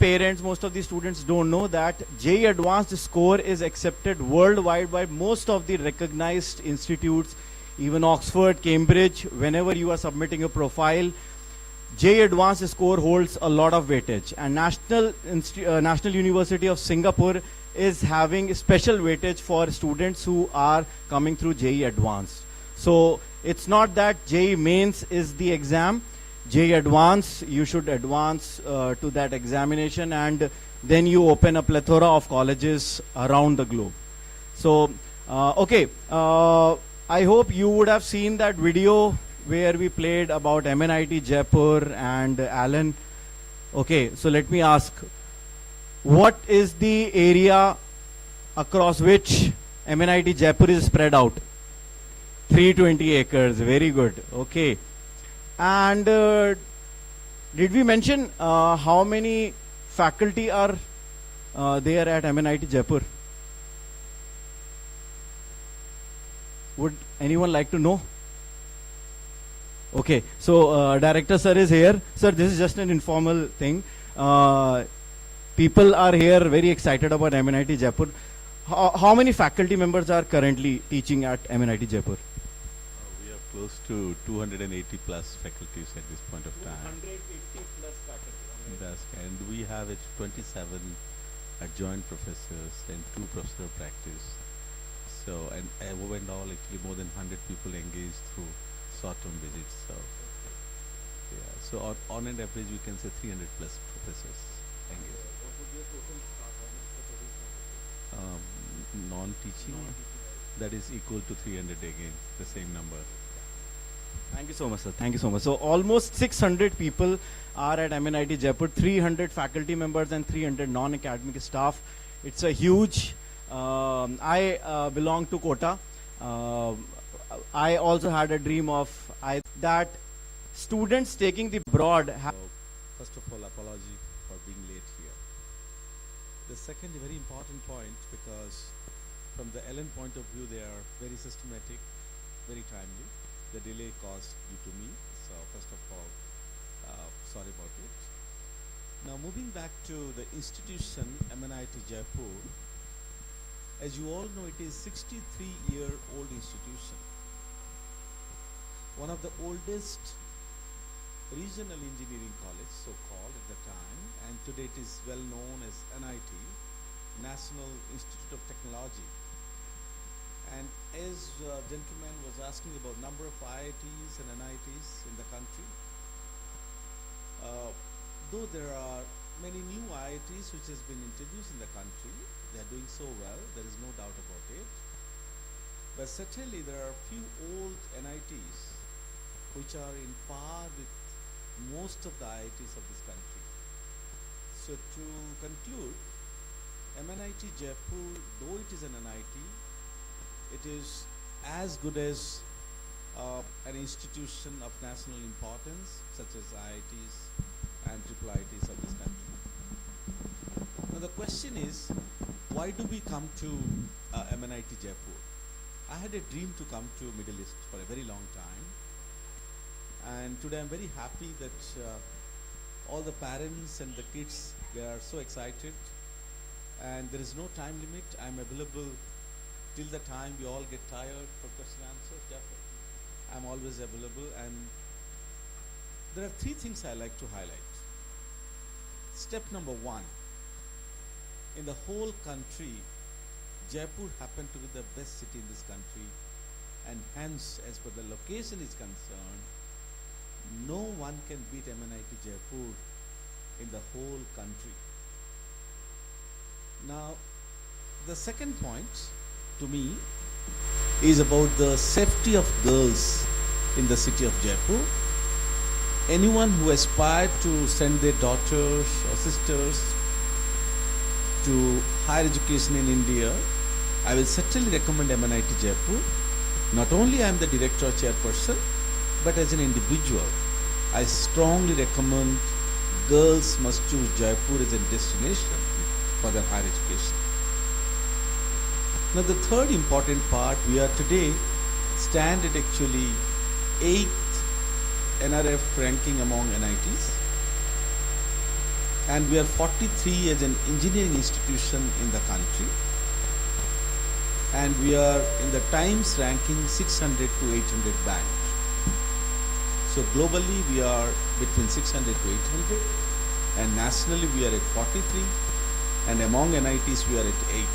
parents, most of the students don't know that JEE Advanced score is accepted worldwide by most of the recognized institutes, even Oxford, Cambridge. Whenever you are submitting a profile, JEE Advanced score holds a lot of weightage, and National University of Singapore is having special weightage for students who are coming through JEE Advanced. So it's not that JEE Mains is the exam. JEE Advanced, you should advance to that examination, and then you open a plethora of colleges around the globe. So, okay, I hope you would have seen that video where we played about MNIT Jaipur and Alan. Okay, so let me ask, what is the area across which MNIT Jaipur is spread out? 320 acres, very good, okay. And did we mention how many faculty are there at MNIT Jaipur? Would anyone like to know? Okay, so Director Sir is here. Sir, this is just an informal thing. People are here very excited about MNIT Jaipur. How many faculty members are currently teaching at MNIT Jaipur? We have close to 280 plus faculties at this point of time. 280 plus faculty. That's, and we have 27 adjoint professors and 2 professor of practice. So, and overall actually more than 100 people engaged through short-term visits. So, yeah. So on an average, we can say 300 plus professors engaged. What would be your total staff? How much the Non-teaching, that is equal to 300 again, the same number. Thank you so much, sir. Thank you so much. So almost 600 people are at MNIT Jaipur, 300 faculty members and 300 non-academic staff. It's a huge. I belong to Kota. I also had a dream of that students taking the broad. First of all, apology for being late here. The second very important point, because from the Ellen point of view, they are very systematic, very timely. The delay caused due to me. So first of all, sorry about it. Now moving back to the institution, MNIT Jaipur. As you all know, it is 63-year-old institution. One of the oldest regional engineering college, so-called at the time, and today it is well known as NIT, National Institute of Technology. And as gentleman was asking about number of IITs and NITs in the country, though there are many new IITs which has been introduced in the country, they are doing so well, there is no doubt about it. But certainly there are few old NITs which are in par with most of the IITs of this country. So to conclude, MNIT Jaipur, though it is an NIT, it is as good as an institution of national importance, such as IITs and IIITs of this country. Now the question is, why do we come to MNIT Jaipur? I had a dream to come to Middle East for a very long time, and today I'm very happy that all the parents and the kids, they are so excited, and there is no time limit. I'm available till the time we all get tired for question and answers. Definitely, I'm always available, and there are 3 things I like to highlight. Step number 1. In the whole country, Jaipur happened to be the best city in this country, and hence, as per the location is concerned, no one can beat MNIT Jaipur in the whole country. Now, the second point to me is about the safety of girls in the city of Jaipur. Anyone who aspired to send their daughters or sisters to higher education in India, I will certainly recommend MNIT Jaipur. Not only I am the director or chairperson, but as an individual, I strongly recommend girls must choose Jaipur as a destination for their higher education. Now the third important part, we are today stand at actually 8th NRF ranking among NITs. and we are 43 as an engineering institution in the country, and we are in the Times ranking 600 to 800 band. So globally we are between 600 to 800, and nationally we are at 43, and among NITs we are at 8.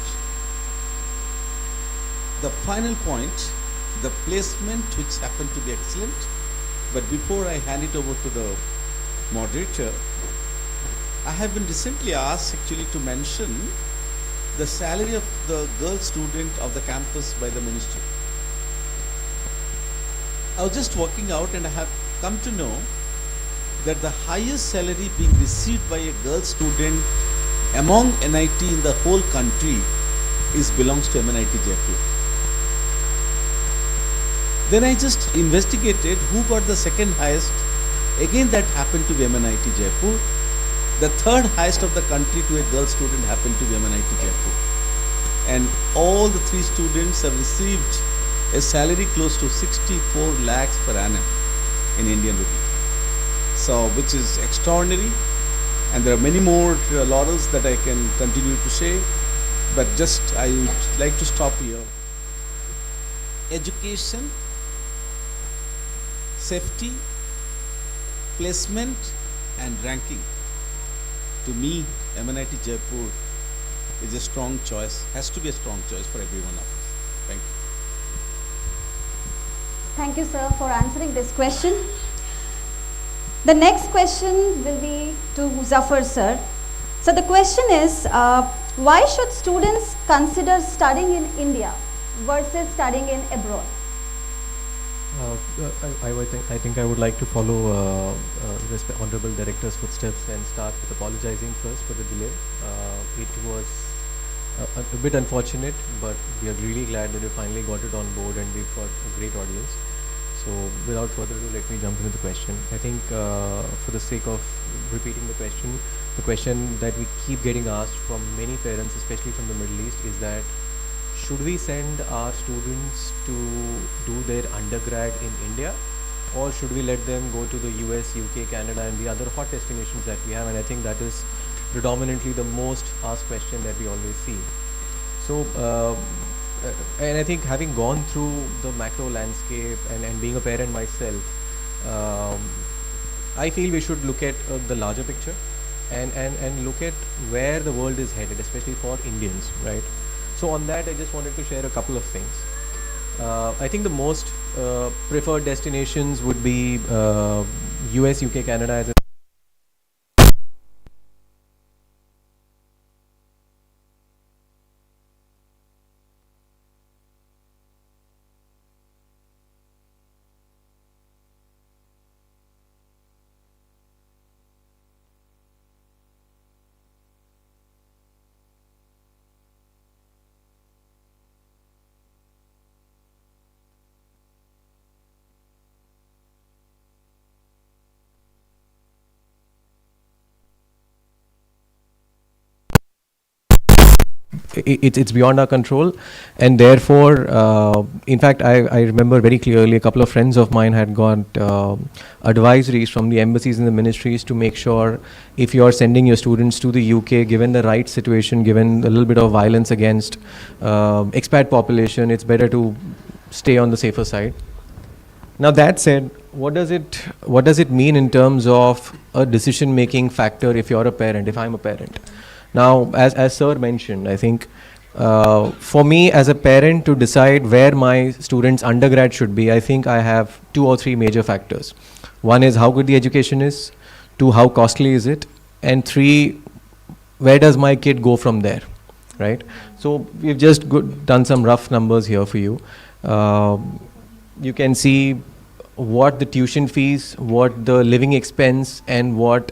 The final point, the placement, which happened to be excellent, but before I hand it over to the moderator, I have been recently asked actually to mention the salary of the girl student of the campus by the ministry. I was just working out and I have come to know that the highest salary being received by a girl student among NIT in the whole country belongs to MNIT Jaipur. Then I just investigated who got the second highest. Again, that happened to be MNIT Jaipur. The third highest of the country to a girl student happened to be MNIT Jaipur. And all the three students have received a salary close to 64 lakhs per annum in Indian rupee. So, which is extraordinary. And there are many more laurels that I can continue to say, but just I would like to stop here. Education, safety, placement, and ranking. To me, MNIT Jaipur is a strong choice, has to be a strong choice for every one of us. Thank you. Thank you, sir, for answering this question. The next question will be to Zafar, sir. So the question is, why should students consider studying in India versus studying in abroad? I think I would like to follow Honorable Director's footsteps and start with apologizing first for the delay. It was a bit unfortunate, but we are really glad that we finally got it on board and we've got a great audience. So without further ado, let me jump into the question. I think for the sake of repeating the question that we keep getting asked from many parents, especially from the Middle East, is that should we send our students to do their undergrad in India, or should we let them go to the US, UK, Canada and the other hot destinations that we have? And I think that is predominantly the most asked question that we always see. So and I think having gone through the macro landscape and being a parent myself, I feel we should look at the larger picture and look at where the world is headed, especially for Indians, right? So on that, I just wanted to share a couple of things. I think the most preferred destinations would be US, UK, Canada as a it's beyond our control, and therefore in fact I remember very clearly a couple of friends of mine had got advisories from the embassies and the ministries to make sure if you are sending your students to the UK, given the right situation, given a little bit of violence against expat population, it's better to stay on the safer side. Now that said, what does it mean in terms of a decision making factor if you're a parent, if I'm a parent? Now, as sir mentioned, I think for me as a parent to decide where my student's undergrad should be, I think I have 2 or 3 major factors. One is how good the education is, 2, how costly is it, and 3, where does my kid go from there, right? So we've just done some rough numbers here for you. You can see what the tuition fees, what the living expense, and what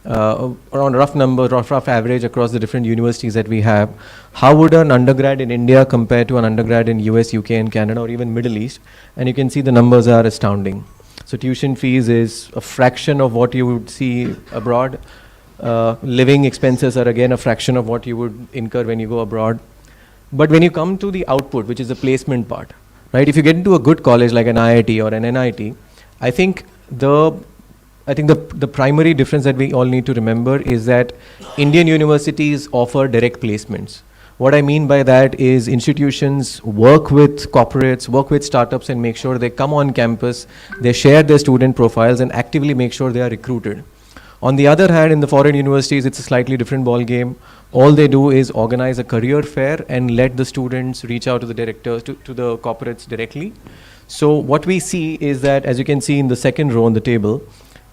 around rough number, rough average across the different universities that we have. How would an undergrad in India compare to an undergrad in US, UK and Canada or even Middle East? And you can see the numbers are astounding. So tuition fees is a fraction of what you would see abroad. Living expenses are again a fraction of what you would incur when you go abroad. But when you come to the output, which is the placement part, right? If you get into a good college like an IIT or an NIT, I think the I think the primary difference that we all need to remember is that Indian universities offer direct placements. What I mean by that is institutions work with corporates, work with startups and make sure they come on campus, they share their student profiles and actively make sure they are recruited. On the other hand, in the foreign universities, it's a slightly different ball game. All they do is organize a career fair and let the students reach out to the directors, to the corporates directly. So what we see is that, as you can see in the second row on the table,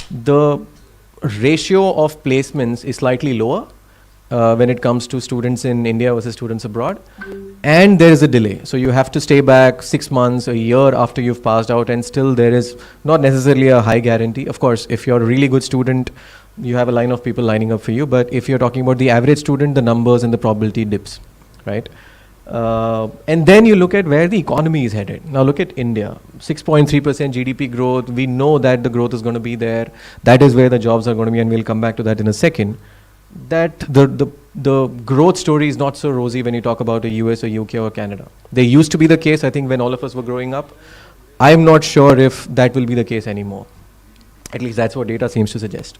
the ratio of placements is slightly lower when it comes to students in India versus students abroad. And there is a delay. So you have to stay back 6 months, a year after you've passed out, and still there is not necessarily a high guarantee. Of course, if you're a really good student, you have a line of people lining up for you. But if you're talking about the average student, the numbers and the probability dips, right? And then you look at where the economy is headed. Now look at India, 6.3% GDP growth. We know that the growth is going to be there. That is where the jobs are going to be, and we'll come back to that in a second. That the growth story is not so rosy when you talk about a US or UK or Canada. They used to be the case, I think, when all of us were growing up. I'm not sure if that will be the case anymore. At least that's what data seems to suggest.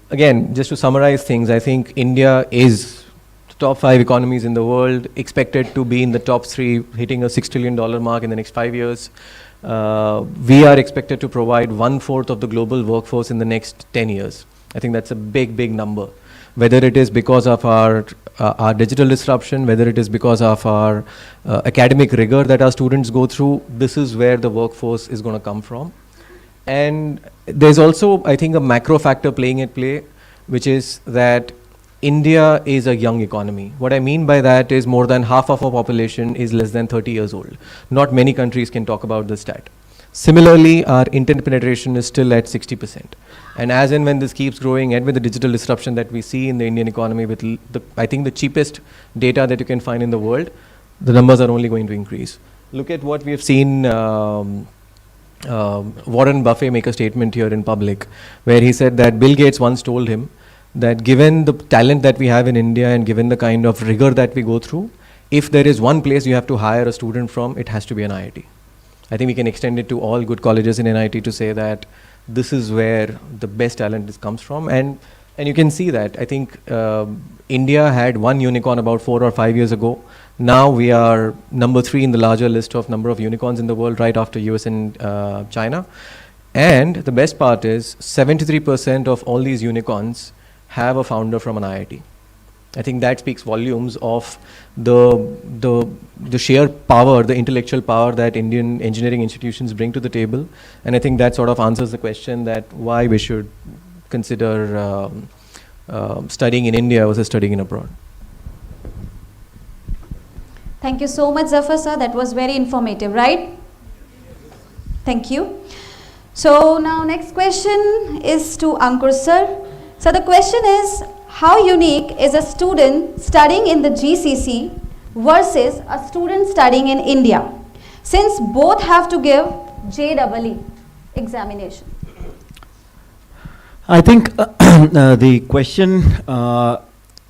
Again, just to summarize things, I think India is the top 5 economies in the world, expected to be in the top 3, hitting a $6 trillion mark in the next 5 years. We are expected to provide 1/4 of the global workforce in the next 10 years. I think that's a big, big number. Whether it is because of our digital disruption, whether it is because of our academic rigor that our students go through, this is where the workforce is going to come from. And there's also, I think, a macro factor playing at play, which is that India is a young economy. What I mean by that is more than half of our population is less than 30 years old. Not many countries can talk about this stat. Similarly, our internet penetration is still at 60%. And as and when this keeps growing, and with the digital disruption that we see in the Indian economy, with I think the cheapest data that you can find in the world, the numbers are only going to increase. Look at what we have seen Warren Buffett make a statement here in public, where he said that Bill Gates once told him that given the talent that we have in India and given the kind of rigor that we go through, if there is one place you have to hire a student from, it has to be an IIT. I think we can extend it to all good colleges in NIT to say that this is where the best talent comes from. And you can see that. I think India had one unicorn about 4 or 5 years ago. Now we are number 3 in the larger list of number of unicorns in the world, right after US and China. And the best part is 73% of all these unicorns have a founder from an IIT. I think that speaks volumes of the sheer power, the intellectual power that Indian engineering institutions bring to the table. And I think that sort of answers the question that why we should consider studying in India versus studying in abroad. Thank you so much, Zafar sir. That was very informative, right? Thank you. So now next question is to Ankur sir. So the question is, how unique is a student studying in the GCC versus a student studying in India, since both have to give JEE examination? I think the question,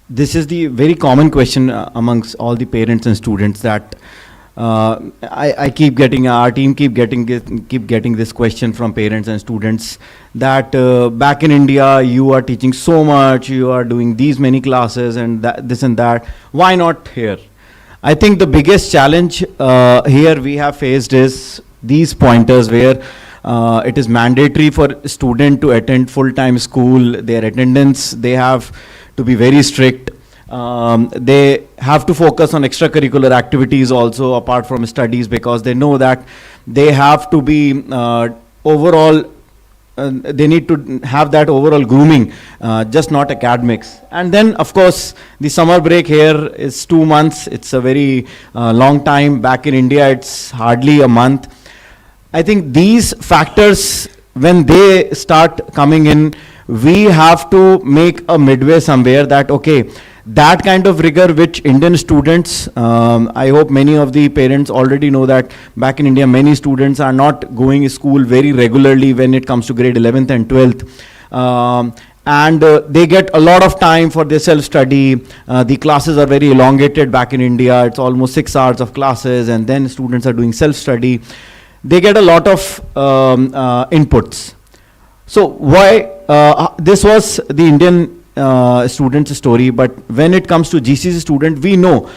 this is the very common question amongst all the parents and students that I keep getting, our team keep getting this question from parents and students that back in India you are teaching so much, you are doing these many classes and this and that, why not here? I think the biggest challenge here we have faced is these pointers where it is mandatory for student to attend full-time school. Their attendance, they have to be very strict. They have to focus on extracurricular activities also apart from studies, because they know that they have to be overall, they need to have that overall grooming, just not academics. And then of course the summer break here is 2 months. It's a very long time. Back in India it's hardly a month. I think these factors, when they start coming in, we have to make a midway somewhere that, okay, that kind of rigor which Indian students, I hope many of the parents already know that back in India many students are not going to school very regularly when it comes to grade 11th and 12th. And they get a lot of time for their self-study. The classes are very elongated back in India. It's almost 6 hours of classes, and then students are doing self-study. They get a lot of inputs. So why, this was the Indian student's story, but when it comes to GCC student, we know,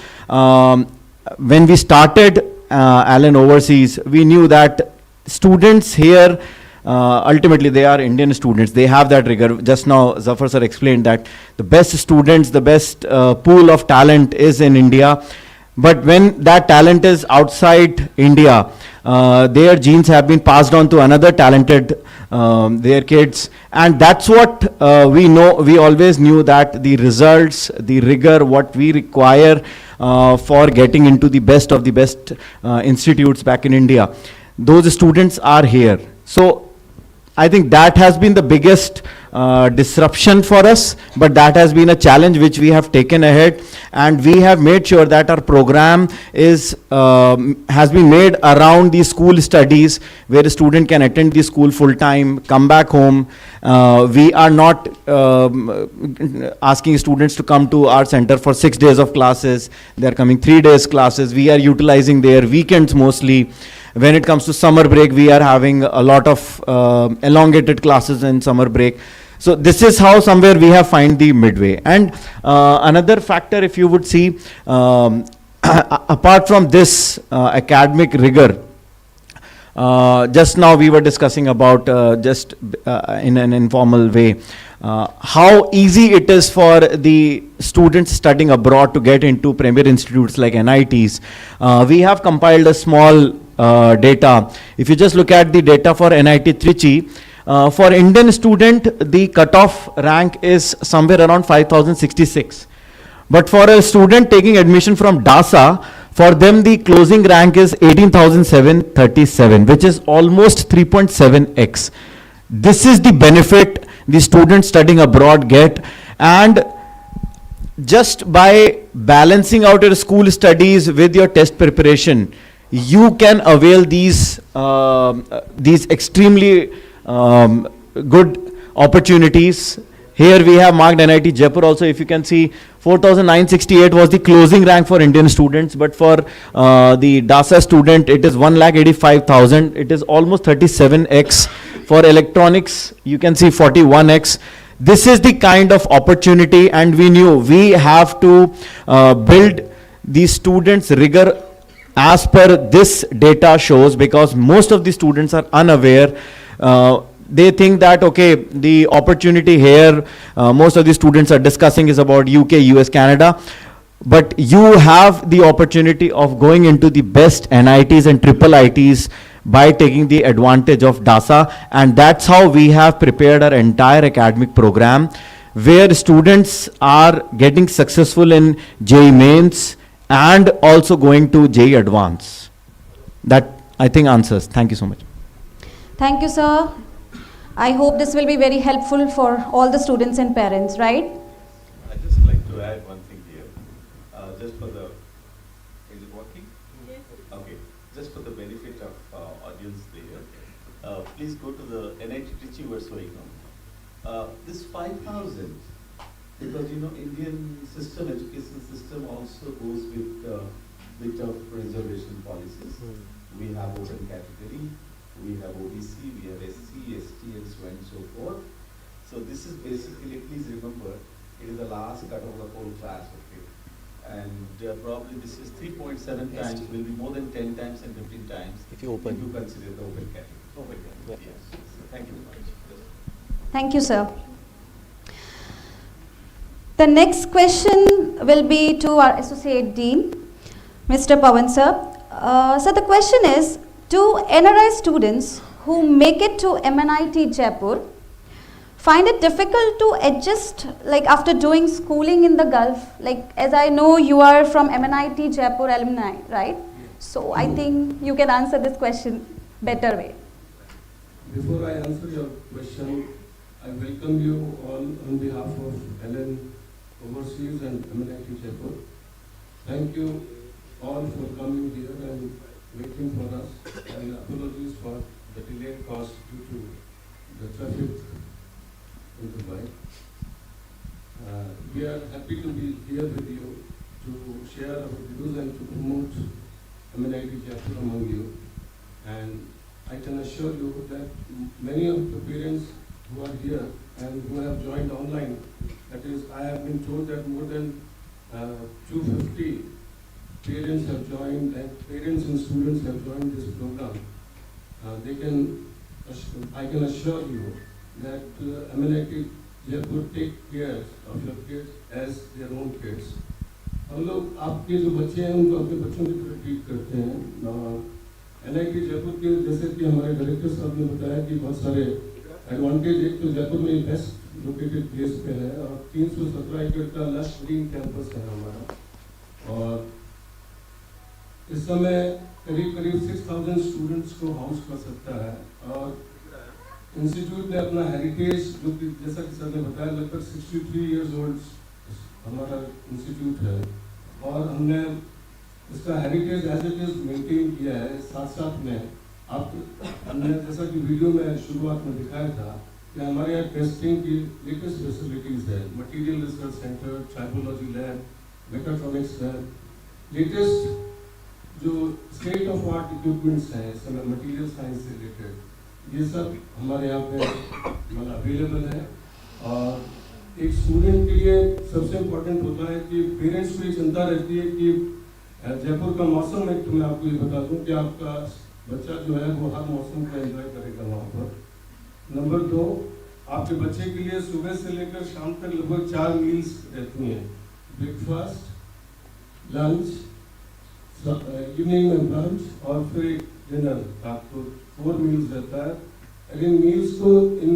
when we started Allen Overseas, we knew that students here, ultimately they are Indian students, they have that rigor. Just now Zafar sir explained that the best students, the best pool of talent is in India. But when that talent is outside India, their genes have been passed on to another talented, their kids. And that's what we know. We always knew that the results, the rigor, what we require for getting into the best of the best institutes back in India, those students are here. So I think that has been the biggest disruption for us, but that has been a challenge which we have taken ahead, and we have made sure that our program is has been made around the school studies, where a student can attend the school full time, come back home. We are not asking students to come to our center for 6 days of classes. They are coming 3 days classes. We are utilizing their weekends mostly. When it comes to summer break, we are having a lot of elongated classes in summer break. So this is how somewhere we have find the midway. And another factor, if you would see, apart from this academic rigor, just now we were discussing about, just in an informal way, how easy it is for the students studying abroad to get into premier institutes like NITs. We have compiled a small data. If you just look at the data for NIT Trichy, for Indian student, the cutoff rank is somewhere around 5066. But for a student taking admission from DASA, for them the closing rank is 18,737, which is almost 3.7x. This is the benefit the students studying abroad get, and just by balancing out your school studies with your test preparation, you can avail these extremely good opportunities. Here we have marked NIT Jaipur also. If you can see, 4,968 was the closing rank for Indian students, but for the DASA student, it is 1,85,000. It is almost 37x. For electronics, you can see 41x. This is the kind of opportunity, and we knew we have to build the students' rigor as per this data shows, because most of the students are unaware. They think that, okay, the opportunity here, most of the students are discussing is about UK, US, Canada. But you have the opportunity of going into the best NITs and triple ITs by taking the advantage of DASA. And that's how we have prepared our entire academic program, where students are getting successful in JEE Mains and also going to JEE Advance. That, I think, answers. Thank you so much. Thank you, sir. I hope this will be very helpful for all the students and parents, right? I'd just like to add one thing here, just for the, is it working? Yes. Okay, just for the benefit of audience there, please go to the NIT Trichy we're showing now. This 5,000, because Indian system, education system also goes with bit of reservation policies. We have open category, we have OBC, we have SC, ST, and so on and so forth. So this is basically, please remember, it is the last cut of the whole class, okay? And probably this is 3.7 times, will be more than 10 times and 15 times If you open. if you consider the open category. Open category, yes. So thank you very much. Thank you, sir. The next question will be to our Associate Dean, Mr. Pawan, sir. So the question is, do NRI students who make it to MNIT Jaipur find it difficult to adjust, like after doing schooling in the Gulf? Like, as I know, you are from MNIT Jaipur alumni, right? So I think you can answer this question better way. Before I answer your question, I welcome you all on behalf of Allen Overseas and MNIT Jaipur. Thank you all for coming here and waiting for us, and apologies for the delayed cost due to the traffic in Dubai. We are happy to be here with you to share our views and to promote MNIT Jaipur among you. And I can assure you that many of the parents who are here and who have joined online. That is, I have been told that more than 250 parents have joined, and parents and students have joined this program. I can assure you that MNIT Jaipur take care of your kids as their own kids. हम लोग आपके जो बच्चे हैं उनको अपने बच्चों की तरह ट्रीट करते हैं। NIT जयपुर के जैसे कि हमारे डायरेक्टर साहब ने बताया कि बहुत सारे एडवांटेज, एक तो जयपुर में बेस्ट लोकेटेड प्लेस पे है और 317 एकड़ का लश ग्रीन कैंपस है हमारा, और इस समय करीब करीब 6000 स्टूडेंट्स को हाउस कर सकता है। और इंस्टीट्यूट ने अपना हेरिटेज, जो कि जैसा कि सर ने बताया लगभग 63 इयर्स ओल्ड हमारा इंस्टीट्यूट है, और हमने इसका heritage as it is maintain किया है। साथ साथ में हमने जैसा कि वीडियो में शुरुआत में दिखाया था कि हमारे यहाँ टेस्टिंग की लेटेस्ट फैसिलिटीज़ है, material research centre, tribology lab, mechatronics lab, latest जो स्टेट ऑफ आर्ट इक्विपमेंट्स हैं इस समय मटीरियल साइंस से रिलेटेड, ये सब हमारे यहाँ पे मतलब अवेलेबल है। और एक स्टूडेंट के लिए सबसे इम्पोर्टेंट होता है कि पेरेंट्स को ये चिंता रहती है कि जयपुर का मौसम, एक तो मैं आपको ये बता दूं कि आपका बच्चा जो है वो हर मौसम को एंजॉय करेगा वहाँ पर। नंबर 2, आपके बच्चे के लिए सुबह से लेकर शाम तक लगभग 4 मील्स रहती हैं, ब्रेकफास्ट, लंच, इवनिंग में ब्रंच और फिर एक डिनर, आपको 4 मील्स रहता है। लेकिन मील्स को इन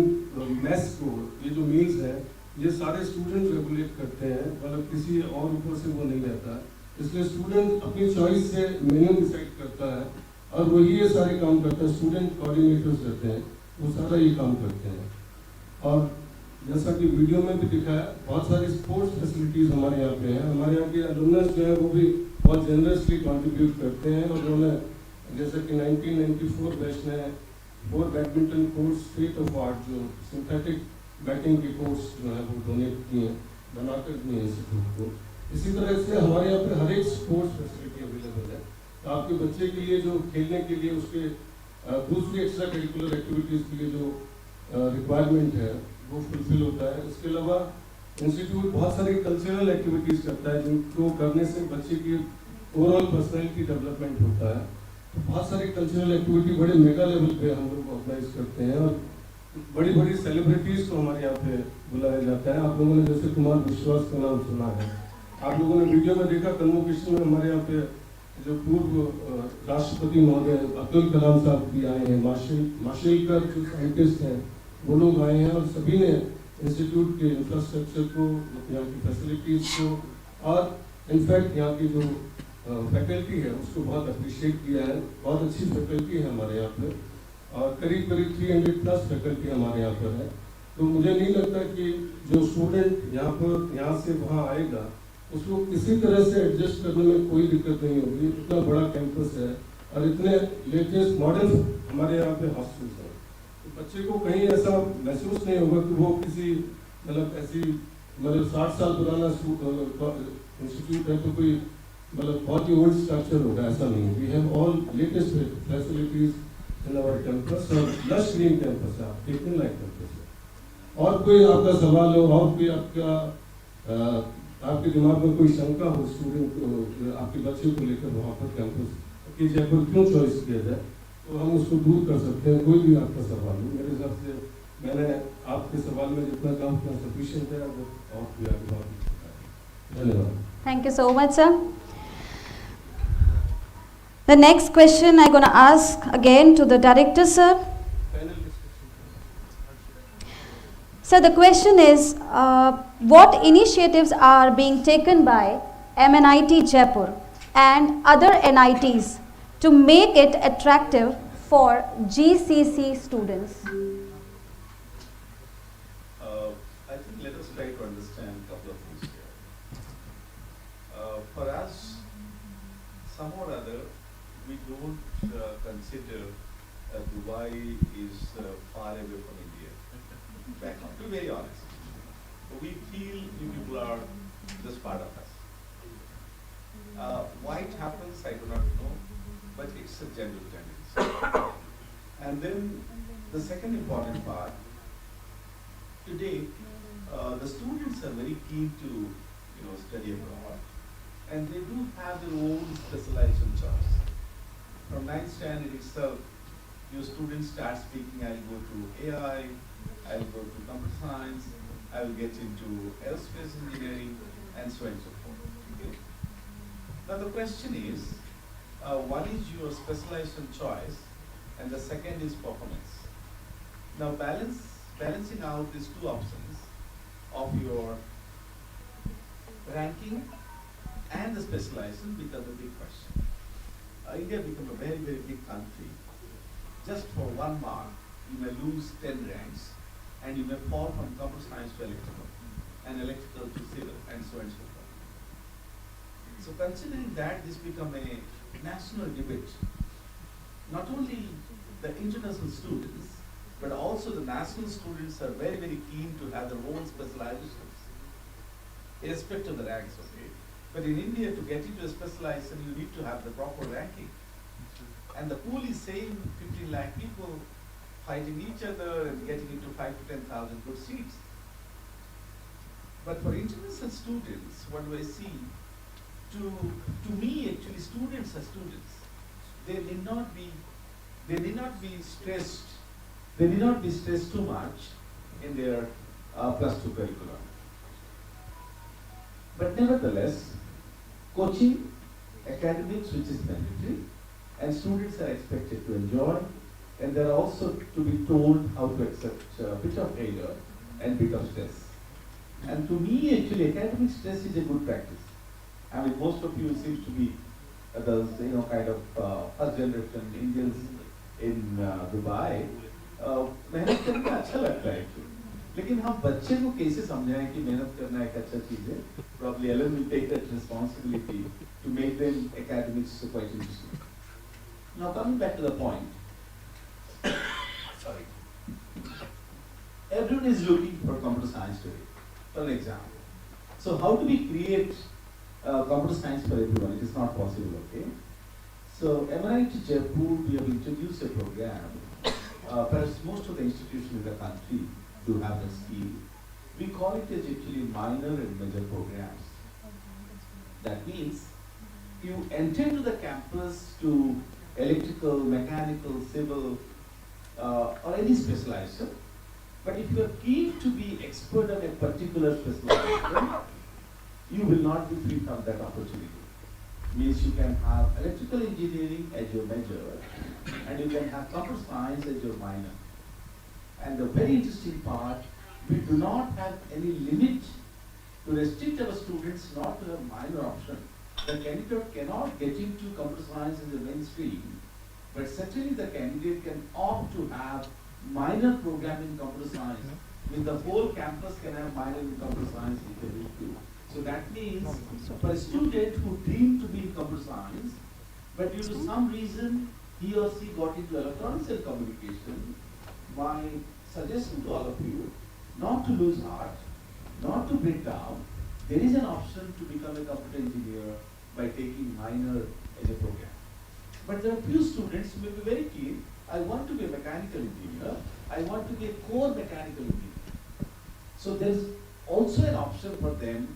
मेस को, ये जो मील्स हैं ये सारे स्टूडेंट रेगुलेट करते हैं, मतलब किसी और ऊपर से वो नहीं रहता है। इसलिए स्टूडेंट अपनी चॉइस से मेन्यू डिसाइड करता है और वही ये सारे काम करता है। स्टूडेंट कोऑर्डिनेटर्स रहते हैं, वो सारा ये काम करते हैं। और जैसा कि वीडियो में भी दिखाया, बहुत सारी स्पोर्ट्स फैसिलिटीज़ हमारे यहाँ पे हैं। हमारे यहाँ के अलुमनस जो है वो भी बहुत जेनरसली कंट्रीब्यूट करते हैं, और उन्होंने जैसे कि 1994 बैच ने 4 badminton course state of art, जो सिंथेटिक बैटिंग के कोर्स जो है वो डोनेट किए, बनाकर दिए इंस्टीट्यूट को। इसी तरह से हमारे यहाँ पे हर एक स्पोर्ट्स फैसिलिटी अवेलेबल है। तो आपके बच्चे के लिए जो खेलने के लिए उसके दूसरी एक्स्ट्रा करिकुलर एक्टिविटीज़ के लिए जो रिक्वायरमेंट है वो फुलफिल होता है। इसके अलावा इंस्टीट्यूट बहुत सारी कल्चरल एक्टिविटीज़ करता है जिनको करने से बच्चे की ओवरऑल पर्सनैलिटी डेवलपमेंट होता है। तो बहुत सारी कल्चरल एक्टिविटी बड़े मेगा लेवल पे हम लोग ऑर्गेनाइज करते हैं, और बड़ी बड़ी सेलिब्रिटीज़ को हमारे यहाँ पे बुलाया जाता है। आप लोगों ने जैसे कुमार विश्वास का नाम सुना है, आप लोगों ने वीडियो में देखा, कन्वोकेशन में हमारे यहाँ पे जो पूर्व राष्ट्रपति महोदय अब्दुल कलाम साहब भी आए हैं, माशेलकर जो साइंटिस्ट हैं वो लोग आए हैं, और सभी ने इंस्टीट्यूट के इंफ्रास्ट्रक्चर को, यहाँ की फैसिलिटीज़ को और इनफैक्ट यहाँ की जो फैकल्टी है उसको बहुत अप्रिशिएट किया है। बहुत अच्छी फैकल्टी है हमारे यहाँ पे, और करीब करीब 300+ फैकल्टी हमारे यहाँ पर है। तो मुझे नहीं लगता कि जो स्टूडेंट यहाँ से वहाँ आएगा उसको किसी तरह से एडजस्ट करने में कोई दिक्कत नहीं होगी। इतना बड़ा कैंपस है और इतने लेटेस्ट मॉडल हमारे यहाँ पे हॉस्टल्स हैं, तो बच्चे को कहीं ऐसा महसूस नहीं होगा कि वो किसी ऐसी 60 साल पुराना इंस्टीट्यूट है तो कोई बहुत ही ओल्ड स्ट्रक्चर होगा, ऐसा नहीं। We have all latest facilities in our campus, और लश ग्रीन कैंपस है, टेकन लाइक कैंपस है। और कोई आपका सवाल हो, और कोई आपके दिमाग में कोई शंका हो स्टूडेंट को, आपके बच्चे को लेकर वहाँ पर कैंपस कि जयपुर क्यों चॉइस किया जाए, तो हम उसको दूर कर सकते हैं। कोई भी आपका सवाल हो, मेरे हिसाब से मैंने आपके सवाल में जितना काम किया सफिशिएंट है, और कोई आगे बात। धन्यवाद। Thank you so much, sir. The next question I'm going to ask again to the director, sir. So the question is, what initiatives are being taken by MNIT Jaipur and other NITs to make it attractive for GCC students? I think let us try to understand a couple of things here. For us, somehow or other, we don't consider Dubai is far away from India. Back home, to be very honest. We feel you people are just part of us. Why it happens, I do not know, but it's a general tendency. And then the second important part, today, the students are very keen to, study abroad, and they do have their own specialization choice. From 9th standard itself, your students start speaking, I'll go to AI, I'll go to computer science, I will get into aerospace engineering, and so on and so forth. Okay? Now the question is, one is your specialization choice, and the second is performance. Now balancing out these two options of your ranking and the specialization becomes a big question. India becomes a very, very big country. Just for 1 mark, you may lose 10 ranks, and you may fall from computer science to electrical, and electrical to civil, and so on and so forth. So considering that this become a national debate, not only the international students, but also the national students are very, very keen to have their own specializations, irrespective of the ranks, okay? But in India, to get into a specialization, you need to have the proper ranking. And the pool is saying 15 lakh people fighting each other and getting into 5 to 10,000 good seats. But for international students, what do I see? To me, actually, students are students. They need not be stressed. They need not be stressed too much in their +2 curriculum. But nevertheless, coaching, academics, which is mandatory, and students are expected to enjoy, and they're also to be told how to accept a bit of failure and bit of stress. And to me, actually, academic stress is a good practice. I mean, most of you seems to be those, kind of first generation Indians in Dubai. मेहनत करना अच्छा लगता है actually. लेकिन हम बच्चे को कैसे समझाएं कि मेहनत करना एक अच्छा चीज है? Probably Ellen will take that responsibility to make them academics quite interesting. Now coming back to the point, sorry, everyone is looking for computer science today, for an example. So how do we create computer science for everyone? It is not possible, okay? So MNIT Jaipur, we have introduced a program. Perhaps most of the institutions in the country do have the scheme. We call it as actually minor and major programs. That means you enter into the campus to electrical, mechanical, civil, or any specialization. But if you are keen to be expert on a particular specialization, you will not be free from that opportunity. Means you can have electrical engineering as your major, and you can have computer science as your minor. And the very interesting part, we do not have any limit to restrict our students not to have minor option. The candidate cannot get into computer science in the mainstream, but certainly the candidate can opt to have minor program in computer science. With the whole campus can have minor in computer science if they wish to. So that means for a student who dreamed to be in computer science, but due to some reason he or she got into electronics and communication, my suggestion to all of you, not to lose heart, not to break down, there is an option to become a computer engineer by taking minor as a program. But there are few students who may be very keen, I want to be a mechanical engineer, I want to be a core mechanical engineer. So there is also an option for them.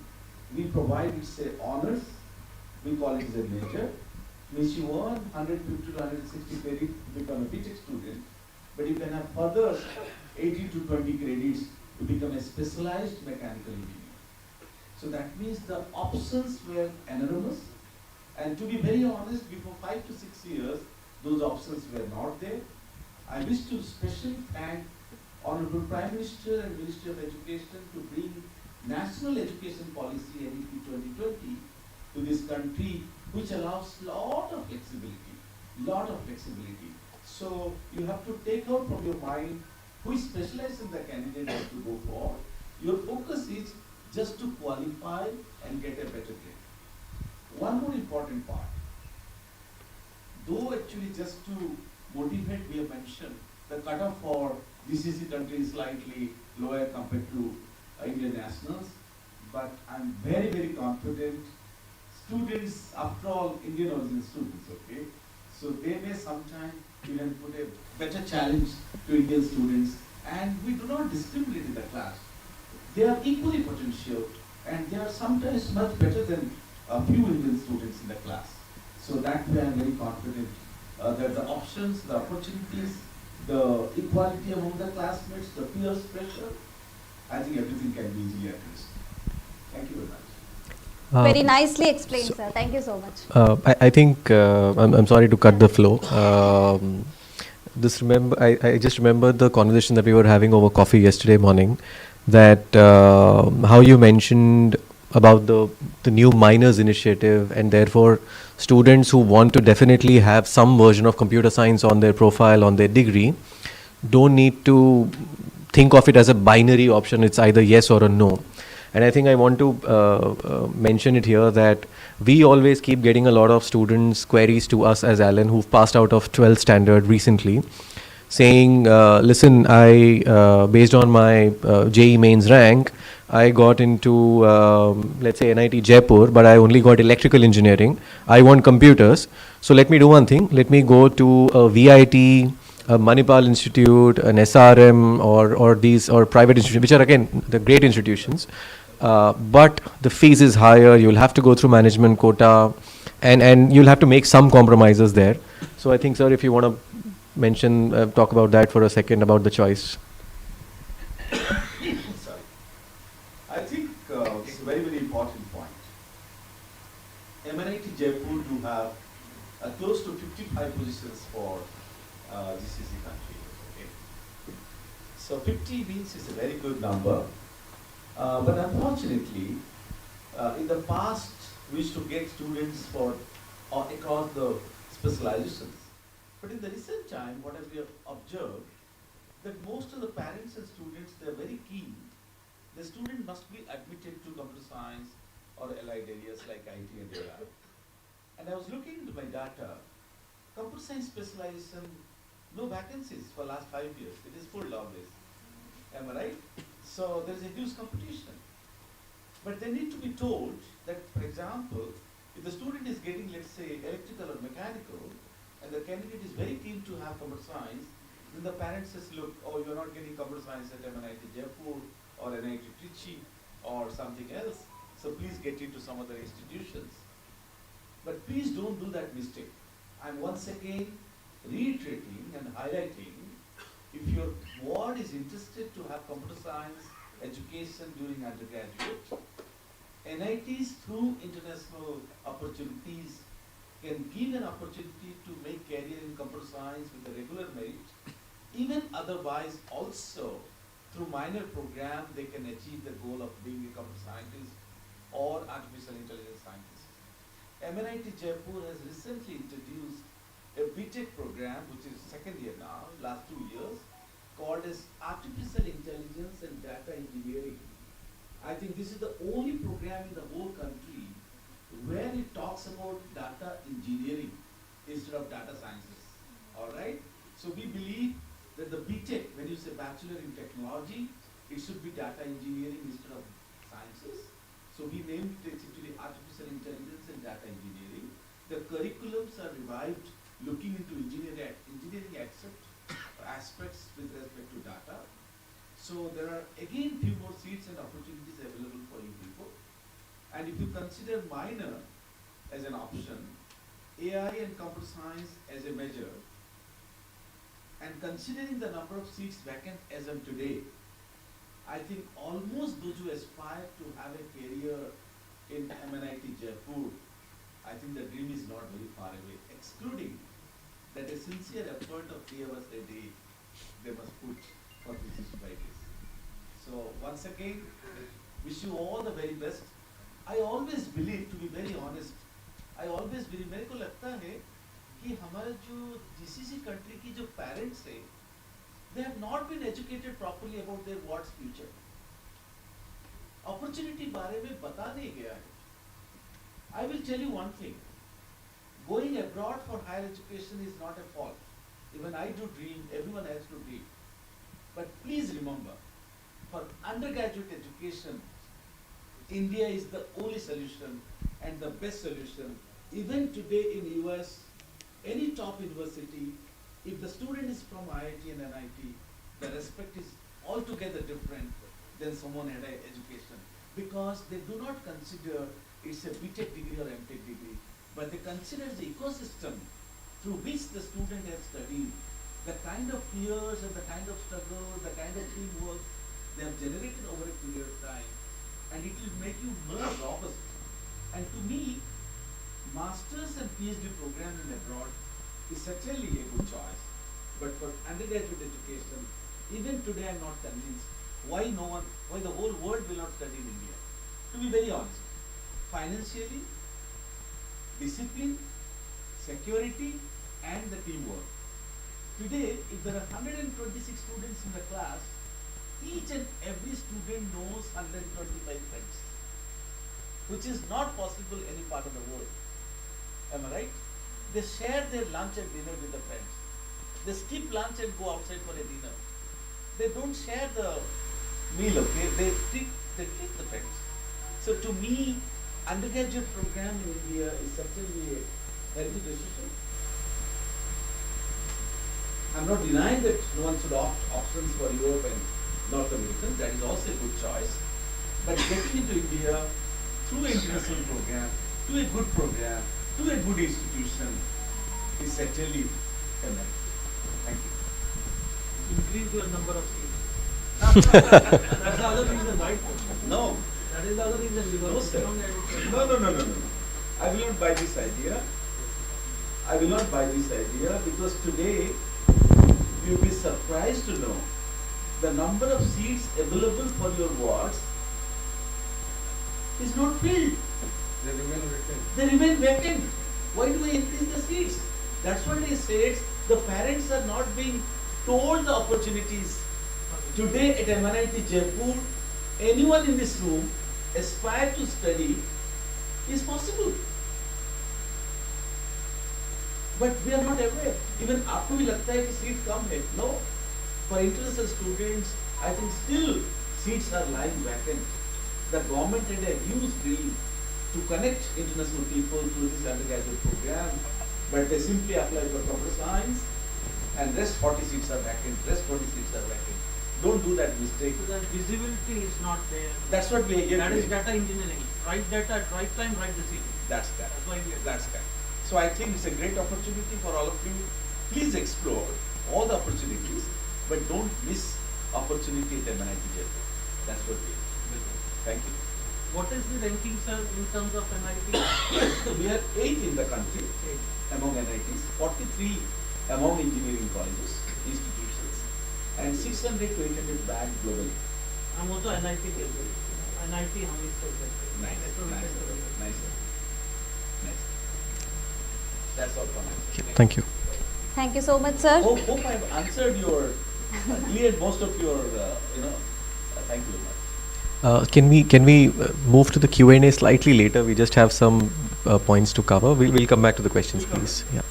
We provide, it's a honors, we call it as a major, means you earn 150 to 160 credits to become a BTech student, but you can have further 80 to 20 credits to become a specialized mechanical engineer. So that means the options were enormous, and to be very honest, before 5 to 6 years, those options were not there. I wish to especially thank Honorable Prime Minister and Ministry of Education to bring National Education Policy NEP 2020 to this country, which allows lot of flexibility. So you have to take out from your mind which specialization the candidate has to go for. Your focus is just to qualify and get a better grade. One more important part, though actually just to motivate, we have mentioned the cutoff for GCC country is slightly lower compared to Indian nationals, but I'm very, very confident. Students, after all, Indian origin students, so they may sometimes even put a better challenge to Indian students And we do not discriminate in the class. They are equally potential, and they are sometimes much better than a few Indian students in the class. So that way I am very confident that the options, the opportunities, the equality among the classmates, the peers pressure, I think everything can be easily addressed. Thank you very much. Very nicely explained, sir. Thank you so much. I think I'm sorry to cut the flow. I just remembered the conversation that we were having over coffee yesterday morning. That how you mentioned about the new minors initiative, and therefore students who want to definitely have some version of computer science on their profile, on their degree, don't need to think of it as a binary option. It's either yes or a no. And I think I want to mention it here that we always keep getting a lot of students queries to us as Alan who've passed out of 12th standard recently, saying, listen, I based on my JEE mains rank, I got into let's say NIT Jaipur, but I only got electrical engineering. I want computers, so let me do one thing. Let me go to a VIT, a Manipal Institute, an SRM, or private institutions, which are again the great institutions. But the fees is higher. You'll have to go through management quota, and you'll have to make some compromises there. So I think, sir, if you want to mention, talk about that for a second about the choice. Sorry. I think it's a very, very important point. MNIT Jaipur do have close to 55 positions for GCC country. Okay. So 50 means it's a very good number. But unfortunately, in the past, we used to get students for across the specializations. But in the recent time, what we have observed, that most of the parents and students, they are very keen. The student must be admitted to computer science or allied areas like IT and AI. And I was looking into my data, computer science specialization, no vacancies for last 5 years. It is full nowadays. Am I right? So there is a huge competition. But they need to be told that, for example, if the student is getting, let's say, electrical or mechanical, and the candidate is very keen to have computer science, then the parents says, look, oh, you're not getting computer science at MNIT Jaipur or NIT Trichy or something else, so please get into some other institutions. But please don't do that mistake. I'm once again reiterating and highlighting, if your ward is interested to have computer science education during undergraduate, NITs through international opportunities can give an opportunity to make career in computer science with a regular merit. Even otherwise also, through minor program, they can achieve the goal of being a computer scientist or artificial intelligence scientist. MNIT Jaipur has recently introduced a BTech program, which is second year now, last 2 years, called as Artificial Intelligence and Data Engineering. I think this is the only program in the whole country where it talks about data engineering instead of data sciences. Alright? So we believe that the BTech, when you say Bachelor in Technology, it should be data engineering instead of sciences. So we named it actually Artificial Intelligence and Data Engineering. The curriculums are revived looking into engineering aspects with respect to data. So there are again few more seats and opportunities available for you people. And if you consider minor as an option, AI and computer science as a measure, and considering the number of seats vacant as of today, I think almost those who aspire to have a career in MNIT Jaipur, I think the dream is not very far away, excluding that a sincere effort of 3 hours a day they must put for 365 days. So once again, wish you all the very best. I always believe, to be very honest, I always believe, मेरे को लगता है कि हमारे जो GCC country की जो parents हैं, they have not been educated properly about their ward's future. Opportunity बारे में बता नहीं गया है. I will tell you one thing. Going abroad for higher education is not a fault. Even I do dream, everyone has to dream. But please remember, for undergraduate education, India is the only solution and the best solution. Even today in US, any top university, if the student is from IIT and NIT, the respect is altogether different than someone had an education, because they do not consider it's a BTech degree or MTech degree, but they consider the ecosystem through which the student has studied, the kind of peers and the kind of struggle, the kind of teamwork they have generated over a period of time, and it will make you more robust. And to me, master's and PhD program in abroad is certainly a good choice. But for undergraduate education, even today I am not convinced why the whole world will not study in India. To be very honest, financially, discipline, security, and the teamwork. Today, if there are 126 students in the class, each and every student knows 125 friends, which is not possible any part of the world. Am I right? They share their lunch and dinner with the friends. They skip lunch and go outside for a dinner. They don't share the meal, okay? They treat the friends. So to me, undergraduate program in India is certainly a healthy decision. I'm not denying that no one should opt options for Europe and North America. That is also a good choice. But getting into India through an international program, to a good program, to a good institution is certainly a merit. Thank you. Increase your number of seats. That's the other reason, right? No. That is the other reason. No, sir. No. I will not buy this idea. I will not buy this idea because today you'll be surprised to know the number of seats available for your wards is not filled. They remain vacant. They remain vacant. Why do we increase the seats? That's what he says. The parents are not being told the opportunities. Today at MNIT Jaipur, anyone in this room aspire to study is possible. But we are not aware. Even after we लगता है कि seat कम है. No. For international students, I think still seats are lying vacant. The government had a huge dream to connect international people through this undergraduate program, but they simply apply for computer science and rest 40 seats are vacant, rest 40 seats are vacant. Don't do that mistake. So the visibility is not there. That's what we are here That is today. data engineering. Right data at right time, right decision. That's correct. That's why we are. That's correct. So I think it's a great opportunity for all of you. Please explore all the opportunities, but don't miss opportunity at MNIT Jaipur. That's what we are. Thank you. What is the ranking, sir, in terms of NIT? We are 8th in the country among NITs, 43 among engineering colleges, institutions, and 600 to 800 bagged globally. I'm also NIT Jaipur. NIT Hamid. Nice. That's all from me. Thank you. Thank you so much, sir. Hope I've answered your, cleared most of your, thank you very much. Can we move to the Q&A slightly later? We just have some points to cover. We'll come back to the questions, please. Yeah.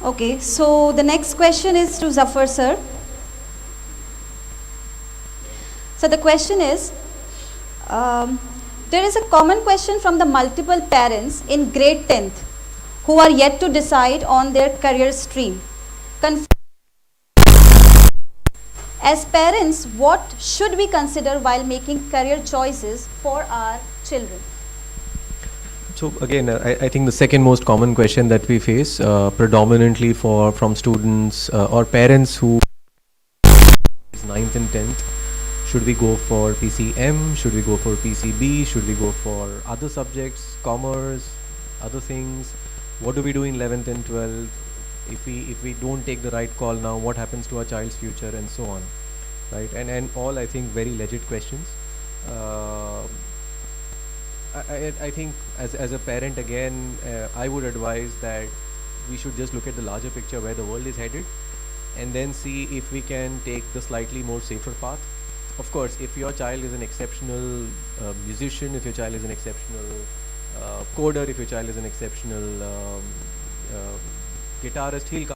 Okay, so the next question is to Zafar sir. So the question is, there is a common question from the multiple parents in grade 10th who are yet to decide on their career stream. As parents, what should we consider while making career choices for our children? So again, I think the second most common question that we face, predominantly from students or parents who is 9th and 10th, should we go for PCM? Should we go for PCB? Should we go for other subjects, commerce, other things? What do we do in 11th and 12th? If we don't take the right call now, what happens to our child's future, and so on, right? And all, I think, very legit questions. I think as a parent, again, I would advise that we should just look at the larger picture where the world is headed, and then see if we can take the slightly more safer path. Of course, if your child is an exceptional musician, if your child is an exceptional coder, if your child is an exceptional guitarist, he'll come.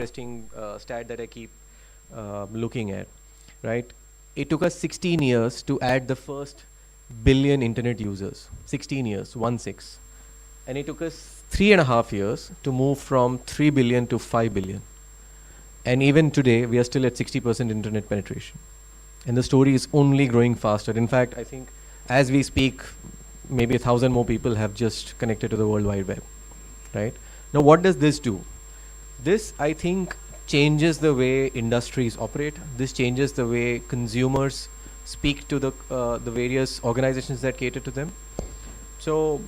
interesting stat that I keep looking at, right? It took us 16 years to add the first billion internet users. 16 years, 1-6. And it took us 3.5 years to move from 3 billion to 5 billion. And even today, we are still at 60% internet penetration. And the story is only growing faster. In fact, I think as we speak, maybe 1,000 more people have just connected to the World Wide Web, right? Now, what does this do? This, I think, changes the way industries operate. This changes the way consumers speak to the various organizations that cater to them. So,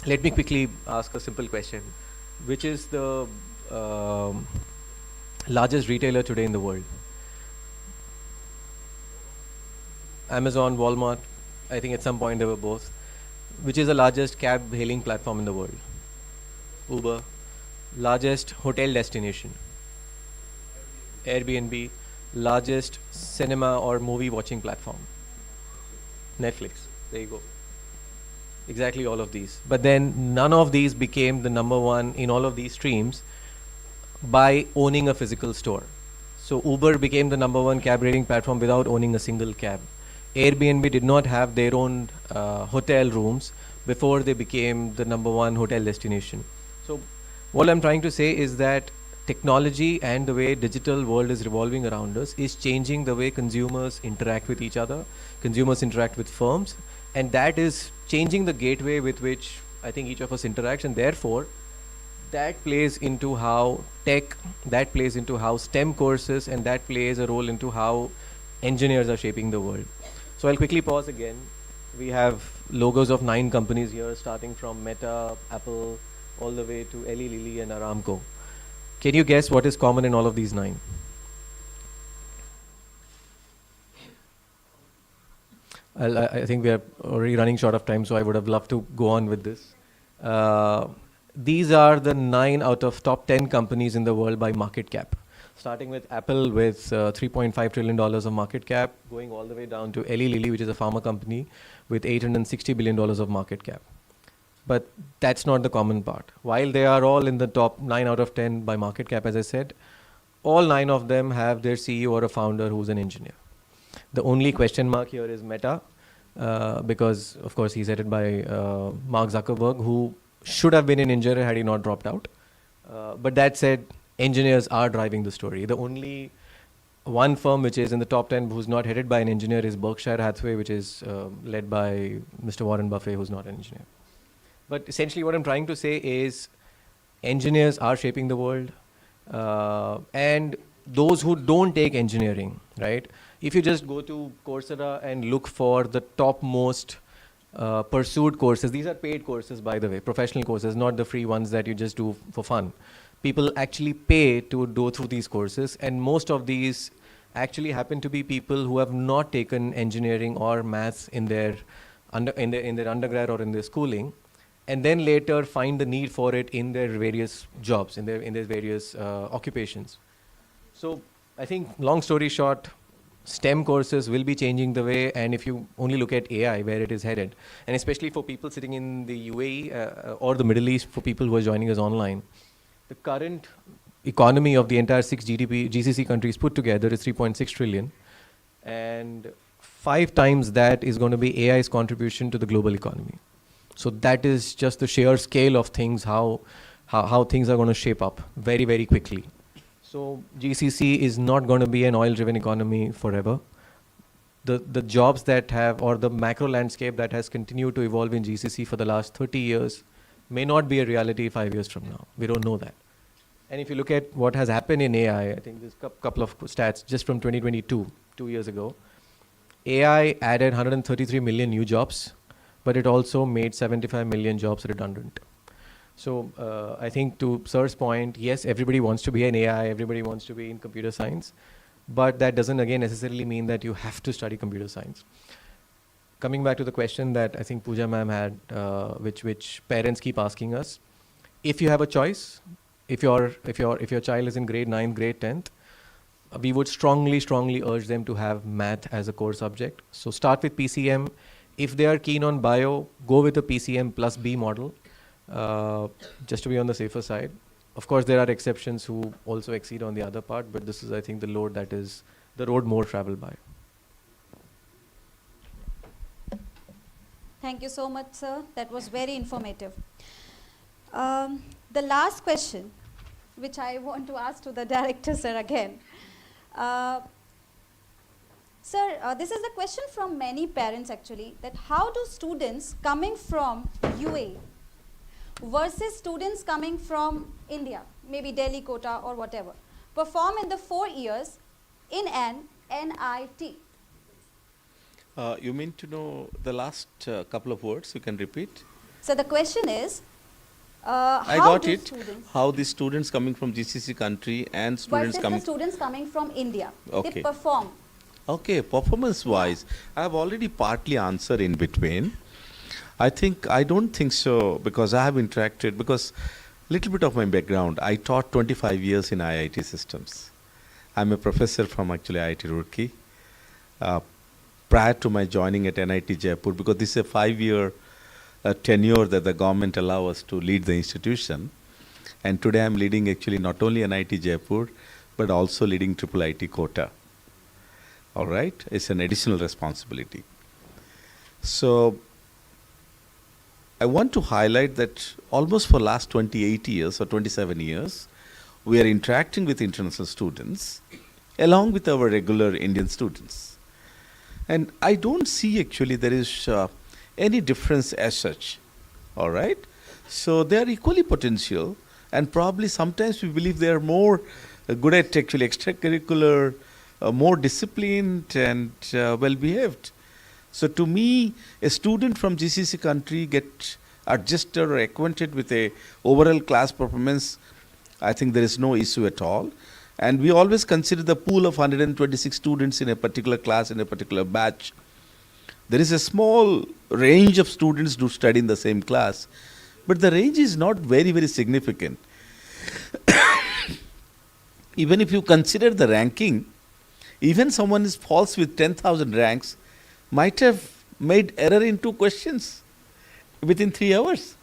let me quickly ask a simple question. Which is the largest retailer today in the world? Amazon, Walmart, I think at some point they were both. Which is the largest cab hailing platform in the world? Uber. Largest hotel destination? Airbnb. Largest cinema or movie watching platform? Netflix. There you go. Exactly all of these. But then none of these became the number one in all of these streams by owning a physical store. So Uber became the number one cab rating platform without owning a single cab. Airbnb did not have their own hotel rooms before they became the number one hotel destination. So what I'm trying to say is that technology and the way digital world is revolving around us is changing the way consumers interact with each other, consumers interact with firms, and that is changing the gateway with which I think each of us interacts, and therefore that plays into how tech, that plays into how STEM courses, and that plays a role into how engineers are shaping the world. So I'll quickly pause again. We have logos of 9 companies here, starting from Meta, Apple, all the way to Eli Lilly and Aramco. Can you guess what is common in all of these 9? I think we are already running short of time, so I would have loved to go on with this. These are the 9 out of top 10 companies in the world by market cap. Starting with Apple with $3.5 trillion of market cap, going all the way down to Eli Lilly, which is a pharma company, with $860 billion of market cap. But that's not the common part. While they are all in the top 9 out of 10 by market cap, as I said, all 9 of them have their CEO or a founder who's an engineer. The only question mark here is Meta, because of course he's headed by Mark Zuckerberg, who should have been an engineer had he not dropped out. But that said, engineers are driving the story. The only one firm which is in the top 10 who's not headed by an engineer is Berkshire Hathaway, which is led by Mr. Warren Buffett, who's not an engineer. But essentially what I'm trying to say is engineers are shaping the world, and those who don't take engineering, right? If you just go to Coursera and look for the topmost pursued courses, these are paid courses, by the way, professional courses, not the free ones that you just do for fun. People actually pay to go through these courses, and most of these actually happen to be people who have not taken engineering or maths in their undergrad or in their schooling, and then later find the need for it in their various jobs, in their various occupations. So I think, long story short, STEM courses will be changing the way, and if you only look at AI, where it is headed, and especially for people sitting in the UAE or the Middle East, for people who are joining us online, the current economy of the entire 6 GCC countries put together is 3.6 trillion, and 5 times that is going to be AI's contribution to the global economy. So that is just the sheer scale of things, how things are going to shape up very, very quickly. So GCC is not going to be an oil-driven economy forever. The jobs that have, or the macro landscape that has continued to evolve in GCC for the last 30 years may not be a reality 5 years from now. We don't know that. And if you look at what has happened in AI, I think there's a couple of stats just from 2022, 2 years ago. AI added 133 million new jobs, but it also made 75 million jobs redundant. So I think to Sir's point, yes, everybody wants to be an AI, everybody wants to be in computer science, but that doesn't again necessarily mean that you have to study computer science. Coming back to the question that I think Pooja ma'am had, which parents keep asking us, if you have a choice, if your child is in grade 9, grade 10th, we would strongly urge them to have math as a core subject. So start with PCM. If they are keen on bio, go with the PCM plus B model, just to be on the safer side. Of course, there are exceptions who also exceed on the other part, but this is, I think, the load that is the road more traveled by. Thank you so much, sir. That was very informative. The last question, which I want to ask to the director, sir, again. Sir, this is a question from many parents, actually, that how do students coming from UAE versus students coming from India, maybe Delhi, Kota, or whatever, perform in the 4 years in an NIT? You mean to know the last couple of words? You can repeat. So the question is, I how got do it. students How the students coming from GCC country and students versus coming. the students coming from India, Okay. they perform? Okay, performance-wise, I have already partly answered in between. I don't think so, because I have interacted, because little bit of my background, I taught 25 years in IIT systems. I'm a professor from actually IIT Roorkee. Prior to my joining at NIT Jaipur, because this is a 5-year tenure that the government allow us to lead the institution. And today I'm leading actually not only NIT Jaipur, but also leading IIIT Kota. All right, it's an additional responsibility. So I want to highlight that almost for last 28 years or 27 years, we are interacting with international students along with our regular Indian students. And I don't see actually there is any difference as such. All right, so they are equally potential, and probably sometimes we believe they are more good at actually extracurricular, more disciplined and well behaved. So to me, a student from GCC country get adjusted or acquainted with a overall class performance, I think there is no issue at all. And we always consider the pool of 126 students in a particular class, in a particular batch. There is a small range of students who study in the same class, but the range is not very, very significant. Even if you consider the ranking, even someone is false with 10,000 ranks might have made error in 2 questions within 3 hours.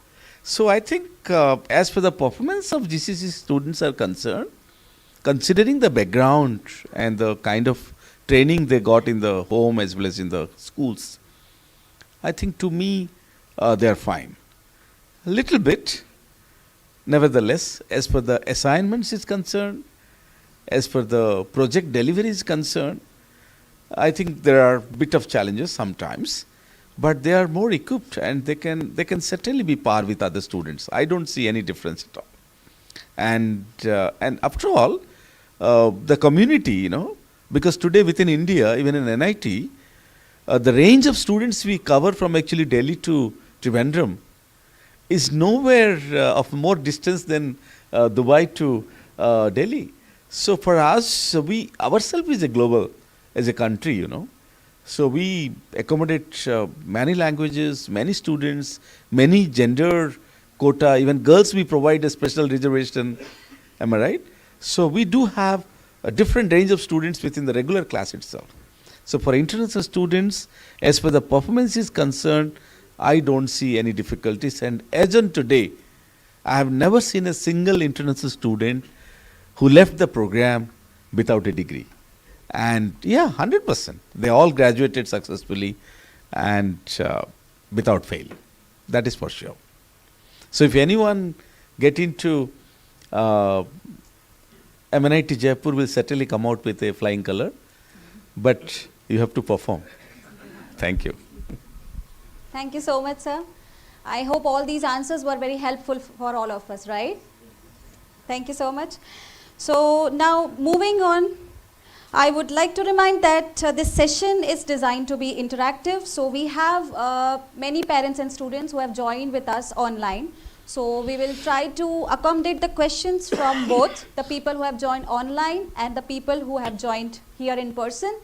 So I think as for the performance of GCC students are concerned, considering the background and the kind of training they got in the home as well as in the schools, I think to me they are fine. A little bit, nevertheless, as for the assignments is concerned, as for the project delivery is concerned, I think there are bit of challenges sometimes, but they are more equipped and they can certainly be par with other students. I don't see any difference at all. And after all, the community, because today within India, even in NIT, the range of students we cover from actually Delhi to Trivandrum is nowhere of more distance than Dubai to Delhi. So for us, we ourselves is a global, as a country, So we accommodate many languages, many students, many gender quota, even girls we provide a special reservation. Am I right? So we do have a different range of students within the regular class itself. So for international students, as for the performance is concerned, I don't see any difficulties. And as on today, I have never seen a single international student who left the program without a degree. And yeah, 100%. They all graduated successfully and without fail. That is for sure. So if anyone get into MNIT Jaipur, will certainly come out with a flying color, but you have to perform. Thank you. Thank you so much, sir. I hope all these answers were very helpful for all of us, right? Thank you so much. So now moving on, I would like to remind that this session is designed to be interactive. So we have many parents and students who have joined with us online. So we will try to accommodate the questions from both the people who have joined online and the people who have joined here in person.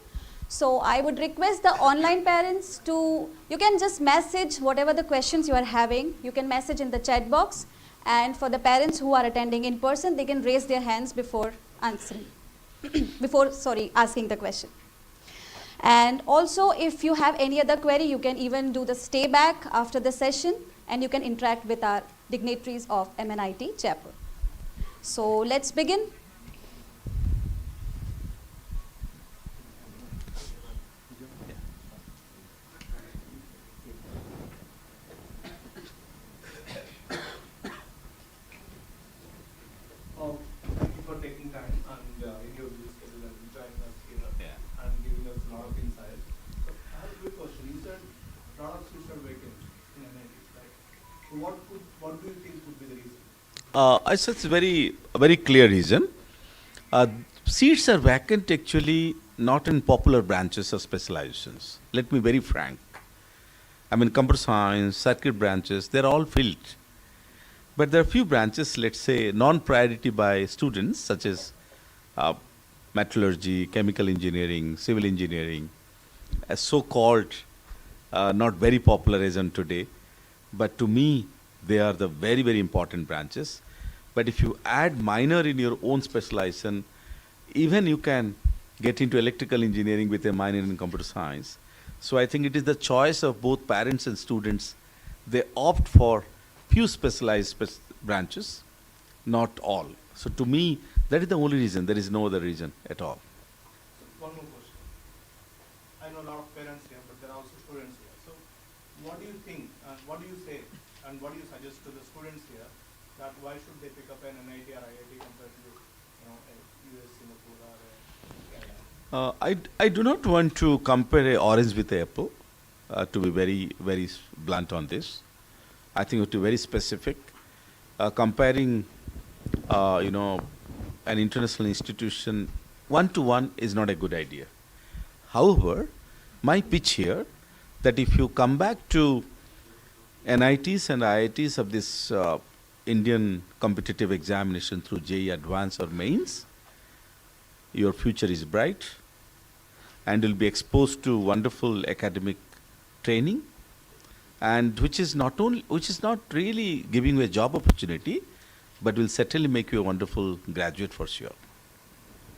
So I would request the online parents to, you can just message whatever the questions you are having. You can message in the chat box. And for the parents who are attending in person, they can raise their hands before answering, asking the question. And also, if you have any other query, you can even do the stay back after the session, and you can interact with our dignitaries of MNIT Jaipur. So let's begin. Thank you for taking time and in your busy schedule and joining us here Yeah. and giving us a lot of insights. So I have a quick question. You said a lot of seats are vacant in NITs, right? So what do you think could be the reason? I said it's a very clear reason. Uh, Seats are vacant actually not in popular branches or specializations. Let me be very frank. I mean, computer science, circuit branches, they're all filled. But there are few branches, let's say, non-priority by students, such as uh, metallurgy, chemical engineering, civil engineering, as so-called not very popular as on today. But to me, they are the very, very important branches. But if you add minor in your own specialization, even you can get into electrical engineering with a minor in computer science. So I think it is the choice of both parents and students. They opt for few specialized branches, not all. So to me, that is the only reason. There is no other reason at all. So one more question. I know a lot of parents here, but there are also students here. So what do you think and what do you say and what do you suggest to the students here that why should they pick up an NIT or IIT compared to a US, Singapore or a Canada? I do not want to compare a orange with a apple, to be very, very blunt on this. I think we have to be very specific. Comparing, an international institution one-to-one is not a good idea. However, my pitch here, that if you come back to NITs and IITs of this Indian competitive examination through JEE Advanced or Mains, your future is bright and you'll be exposed to wonderful academic training, and which is not really giving you a job opportunity, but will certainly make you a wonderful graduate for sure.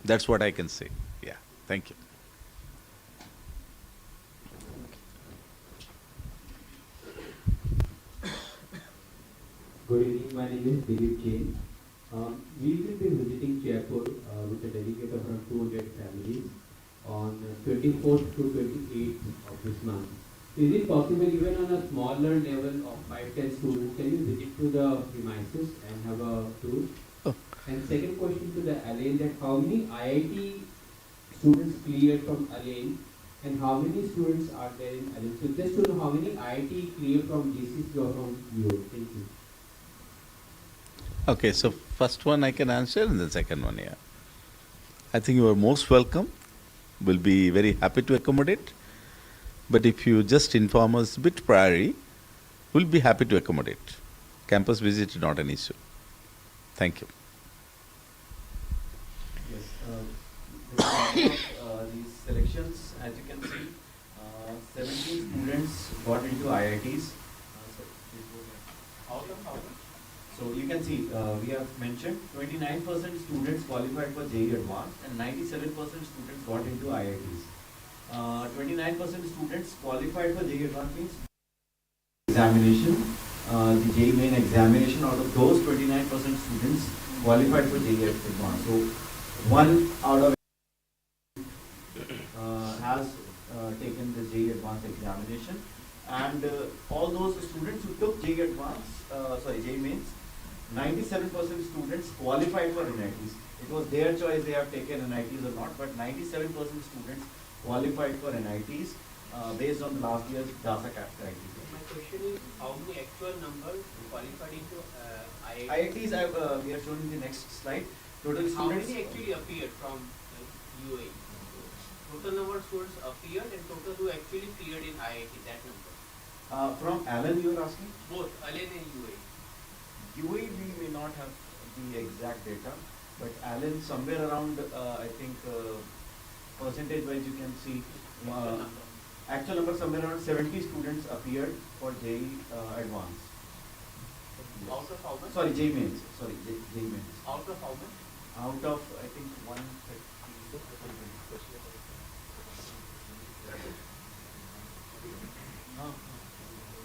That's what I can say. Yeah, thank you. Good evening, my name is Dilip Jain. We will be visiting Jaipur with a delegate of around 200 families on 24th to 28th of this month. Is it possible even on a smaller level of 5-10 students, can you visit to the premises and have a tour? Oh. And second question to the Alain, that how many IIT students cleared from Alain and how many students are there in Alain? So just to know how many IIT cleared from GCC or from UO. Thank you. Okay, so first one I can answer and the second one, yeah. I think you are most welcome. We'll be very happy to accommodate. But if you just inform us a bit priorly, we'll be happy to accommodate. Campus visit is not an issue. Thank you. Yes, these selections, as you can see, 17 students got into IITs. So you can see, we have mentioned 29% students qualified for JEE Advanced and 97% students got into IITs. 29% students qualified for JEE Advanced means examination, the JEE main examination. Out of those 29% students qualified for JEE Advanced. So 1 out of has taken the JEE Advanced examination, and all those students who took JEE Advanced, JEE Mains, 97% students qualified for NITs. It was their choice, they have taken NITs or not, but 97% students qualified for NITs based on last year's DASA criteria. My question is, how many actual numbers qualified into IIT? IITs, we are showing in the next slide. Total How students. many actually appeared from UAE? Total number of students appeared and total who actually cleared in IIT, that number. From Alan, you are asking? Both Alain and UAE. UAE we may not have the exact data, but Alan somewhere around, I think, percentage wise you can see actual number somewhere around 70 students appeared for JEE Advanced. Out of how much? Sorry, JEE Mains. Sorry, JEE Mains. Out of how much? Out of, I think, 130.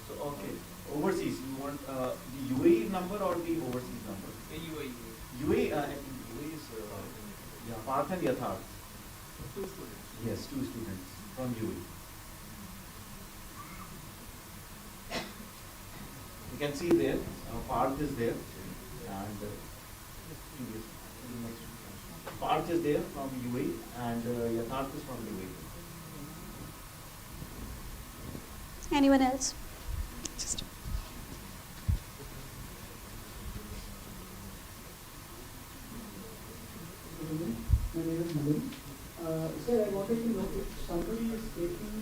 So, okay. Overseas, you want the UAE number or the overseas number? UAE. UAE, UAE is yeah, Parth and Yatharth. Two students. Yes, two students from UAE. You can see there, Parth is there, and Parth is there from UAE, and Yatharth is from UAE. Anyone else? Just My name is Navin. Sir, I wanted to know if somebody is taking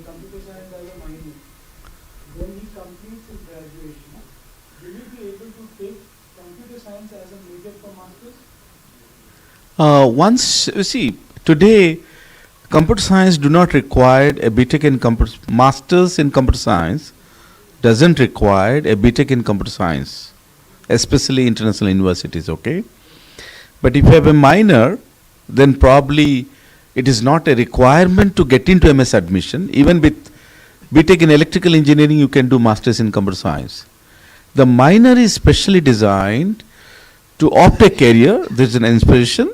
computer science as a minor, when he completes his graduation, will he be able to take computer science as a major for masters? Once you see today, computer science do not require a BTech in computer. Masters in computer science doesn't require a BTech in computer science, especially international universities. Okay, but if you have a minor, then probably it is not a requirement to get into MS admission. Even with BTech in electrical engineering, you can do masters in computer science. The minor is specially designed to opt a career. There is an inspiration,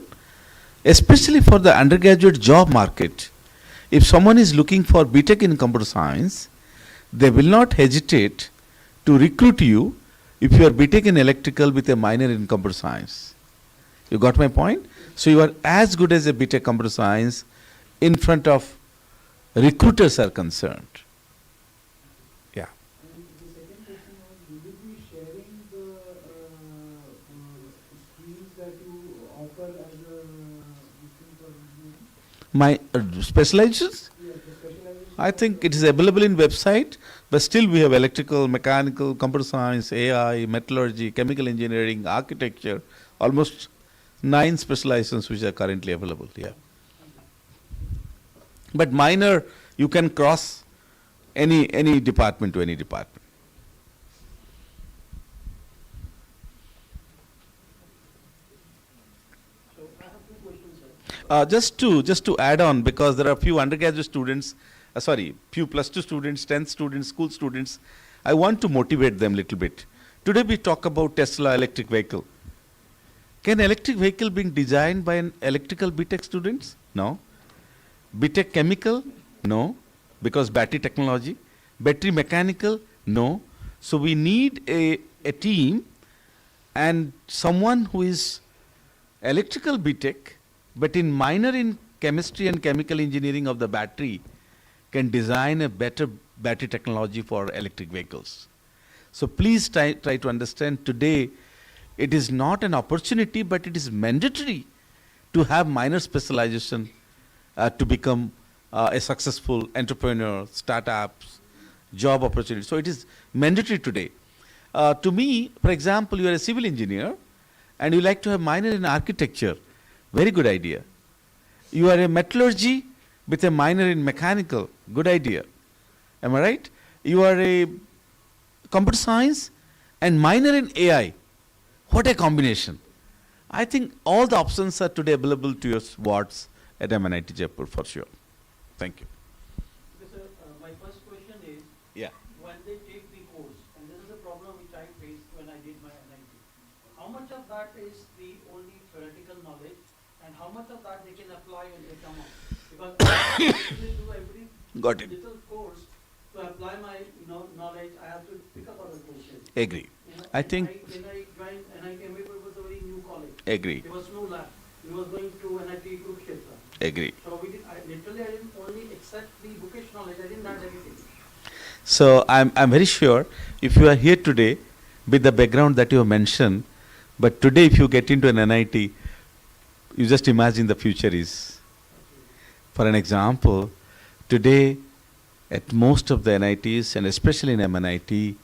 especially for the undergraduate job market. If someone is looking for BTech in computer science, they will not hesitate to recruit you if you are BTech in electrical with a minor in computer science. You got my point? So you are as good as a BTech computer science in front of recruiters are concerned. Yeah. And the second question was, will you be sharing the streams that you offer as a thing for engineering? My specializations? Yeah, the specialization. I think it is available in website, but still we have electrical, mechanical, computer science, AI, metallurgy, chemical engineering, architecture, almost 9 specializations which are currently available. Yeah. But minor, you can cross any department to any department. So I have two questions, sir. Just to add on, because there are few undergraduate students, few +2 students, 10th students, school students. I want to motivate them a little bit. Today we talk about Tesla electric vehicle. Can electric vehicle be designed by an electrical BTech students? No. BTech chemical? No, because battery technology. Battery mechanical? No. So we need a team and someone who is electrical BTech, but in minor in chemistry and chemical engineering of the battery, can design a better battery technology for electric vehicles. So please try to understand today, it is not an opportunity, but it is mandatory to have minor specialization to become a successful entrepreneur, startups, job opportunity. So it is mandatory today. To me, for example, you are a civil engineer and you like to have minor in architecture. Very good idea. You are a metallurgy with a minor in mechanical. Good idea. Am I right? You are a computer science and minor in AI. What a combination. I think all the options are today available to your wards at MNIT Jaipur for sure. Thank you. Okay, sir, my first question is, Yeah. when they take the course, and this is a problem which I faced when I did my NIT, how much of that is the only theoretical knowledge, and how much of that they can apply when they come out? Because I actually do every Got it. little course to apply my knowledge. I have to pick up other courses. Agree. I think. When I joined NIT Jaipur, it was a very new college. Agree. There was no lab. We was going to NIT Kurukshetra. Agree. So we did. I didn't only accept the bookish knowledge. I didn't learn anything. So I'm very sure if you are here today with the background that you have mentioned, but today if you get into an NIT, you just imagine the future is. For an example, today at most of the NITs and especially in MNIT,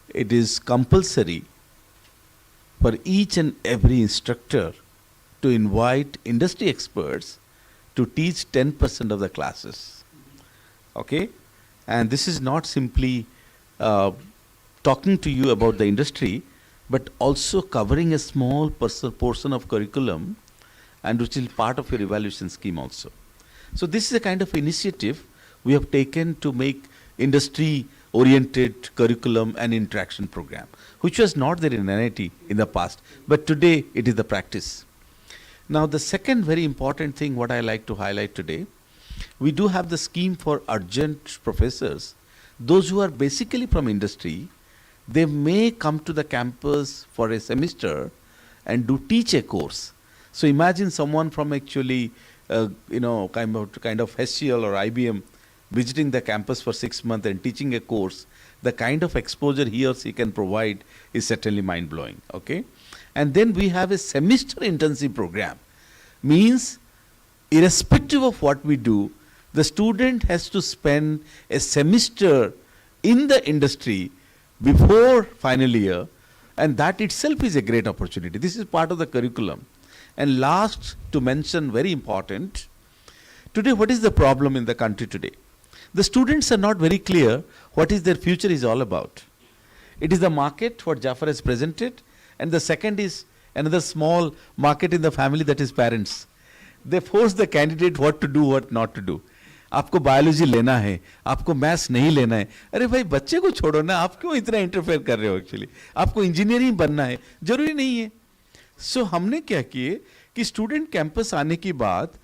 it is compulsory for each and every instructor to invite industry experts to teach 10% of the classes. Okay? And this is not simply talking to you about the industry, but also covering a small portion of curriculum and which is part of your evaluation scheme also. So this is a kind of initiative we have taken to make industry oriented curriculum and interaction program, which was not there in NIT in the past, but today it is the practice. Now the second very important thing what I like to highlight today, we do have the scheme for urgent professors. Those who are basically from industry, they may come to the campus for a semester and do teach a course. So imagine someone from actually, kind of HCL or IBM visiting the campus for 6 months and teaching a course. The kind of exposure he or she can provide is certainly mind-blowing. Okay, and then we have a semester intensive program. Means, irrespective of what we do, the student has to spend a semester in the industry before final year, and that itself is a great opportunity. This is part of the curriculum. And last to mention, very important, today what is the problem in the country today? The students are not very clear what is their future is all about. It is the market, what Jafar has presented, and the second is another small market in the family, that is parents. They force the candidate what to do, what not to do. आपको biology लेना है, आपको maths नहीं लेना है. अरे भाई बच्चे को छोड़ो ना, आप क्यों इतना इंटरफेयर कर रहे हो? एक्चुअली आपको इंजीनियरिंग बनना है, जरूरी नहीं है. सो हमने क्या किए कि स्टूडेंट कैंपस आने की बाद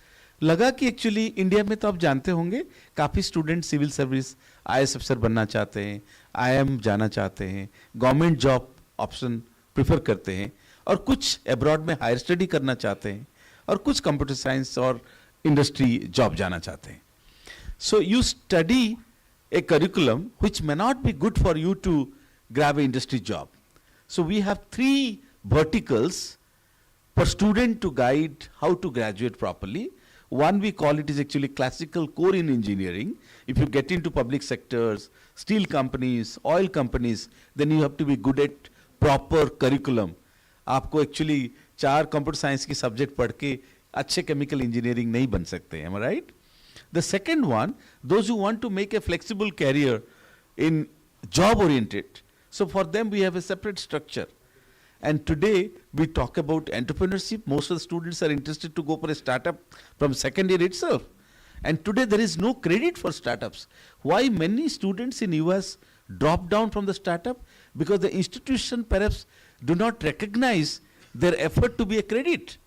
लगा कि एक्चुअली इंडिया में तो आप जानते होंगे काफ़ी स्टूडेंट सिविल सर्विस IAS अफसर बनना चाहते हैं, IIM जाना चाहते हैं, गवर्नमेंट जॉब ऑप्शन प्रिफर करते हैं, और कुछ अब्रॉड में हायर स्टडी करना चाहते हैं, और कुछ कंप्यूटर साइंस और इंडस्ट्री जॉब जाना चाहते हैं. So you study a curriculum which may not be good for you to grab an industry job. So we have 3 verticals for student to guide how to graduate properly. One we call it is actually classical core in engineering. If you get into public sectors, steel companies, oil companies, then you have to be good at proper curriculum. आपको actually 4 computer science की subject पढ़ के अच्छे chemical engineering नहीं बन सकते, am I right? The second one, those who want to make a flexible career in job oriented. So for them we have a separate structure. And today we talk about entrepreneurship. Most of the students are interested to go for a startup from second year itself. And today there is no credit for startups. Why many students in US drop down from the startup? Because the institution perhaps do not recognize their effort to be a credit.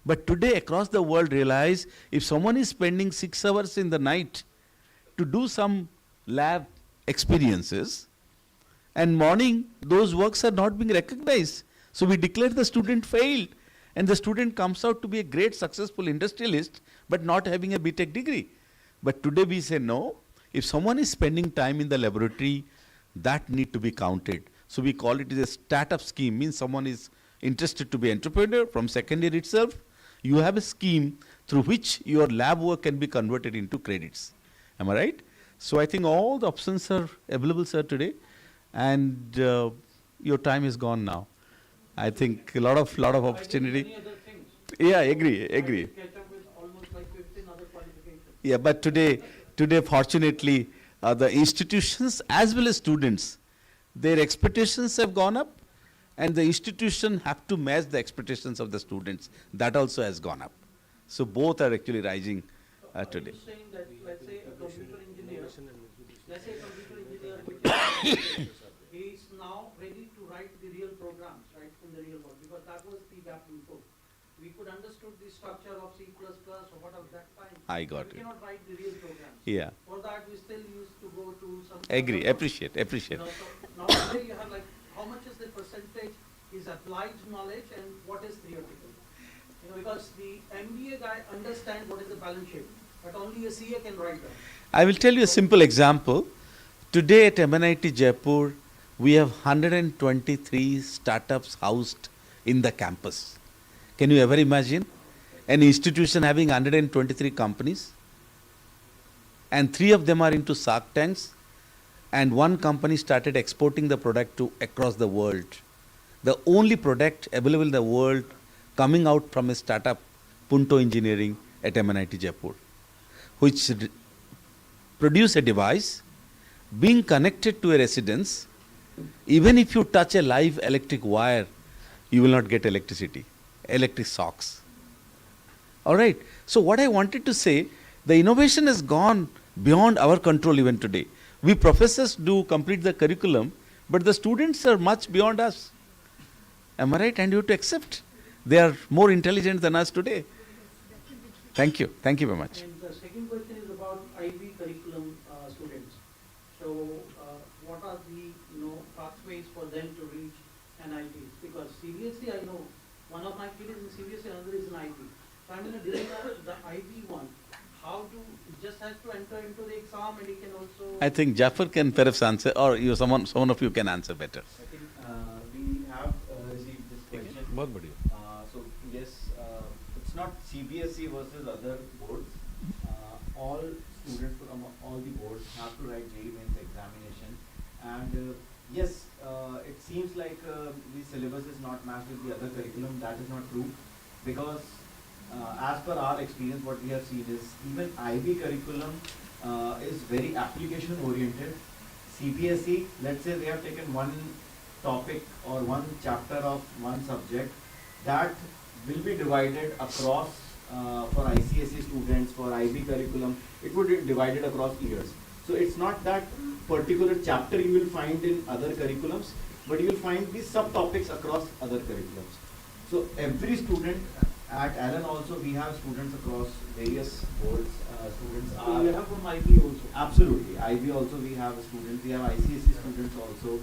But today across the world realize if someone is spending 6 hours in the night to do some lab experiences, and morning those works are not being recognized. So we declare the student failed, and the student comes out to be a great successful industrialist but not having a BTech degree. But today we say no, if someone is spending time in the laboratory, that need to be counted. So we call it as a startup scheme, means someone is interested to be entrepreneur from second year itself. You have a scheme through which your lab work can be converted into credits. Am I right? So I think all the options are available, sir, today. And your time is gone now. I think a lot of opportunity. Many other things. Yeah, agree. I catch up with almost like 15 other qualifications. Yeah, but today fortunately, the institutions as well as students, their expectations have gone up, and the institution have to match the expectations of the students. That also has gone up. So both are actually rising today. Are you saying that, let's say a computer engineer, he is now ready to write the real programs, right, in the real world, because that was the gap before. We could understood the structure of C++ or whatever, that fine. I got we it. cannot write the real programs. Yeah. For that, we still used to go to some. Agree. other- Appreciate. You know, so now today you have like, how much is the percentage is applied knowledge and what is theoretical? You know, because the MBA guy understands what is the balance sheet, but only a CA can write that. I will tell you a simple example. Today at MNIT Jaipur, we have 123 startups housed in the campus. Can you ever imagine an institution having 123 companies? And 3 of them are into Shark Tanks, and 1 company started exporting the product to across the world. The only product available in the world coming out from a startup, Punto Engineering at MNIT Jaipur, which produce a device being connected to a residence. Even if you touch a live electric wire, you will not get electricity, electric shocks. All right. So what I wanted to say, the innovation has gone beyond our control even today. We professors do complete the curriculum, but the students are much beyond us. Am I right? And you have to accept. They are more intelligent than us today. Thank you. Thank you very much. And the second question is about IB curriculum students. So, what are the pathways for them to reach NIT? Because CBSE, I know one of my kids is in CBSE, another is in IB. So I'm going to design the IB one. How to just has to enter into the exam, and he can also. I think Jafar can perhaps answer, or you, someone of you can answer better. I think we have received this question. So yes, it's not CBSE versus other boards. All students from all the boards have to write JEE mains examination, and yes, it seems like the syllabus is not matched with the other curriculum. That is not true, because as per our experience, what we have seen is even IB curriculum is very application oriented. CBSE, let's say they have taken one topic or one chapter of one subject, that will be divided across for ICSE students, for IB curriculum, it would be divided across years. So it's not that particular chapter you will find in other curriculums, but you will find these subtopics across other curriculums. So every student, at Allen also we have students across various boards. Students So are you have from IB also. absolutely IB also we have students. We have ICSE students also,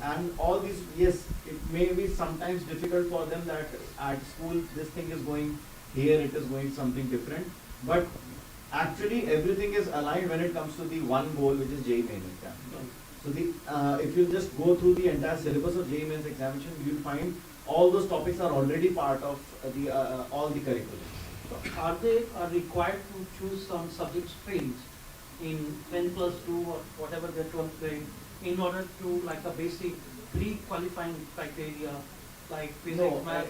and all these. Yes, it may be sometimes difficult for them that at school this thing is going here, it is going something different. But actually everything is aligned when it comes to the one goal, which is JEE main exam. So the if you just go through the entire syllabus of JEE mains examination, you will find all those topics are already part of the all the curriculum. So are they required to choose some subject streams in 10 plus 2 or whatever their 12th grade in order to like a basic pre-qualifying criteria like physics, No, math,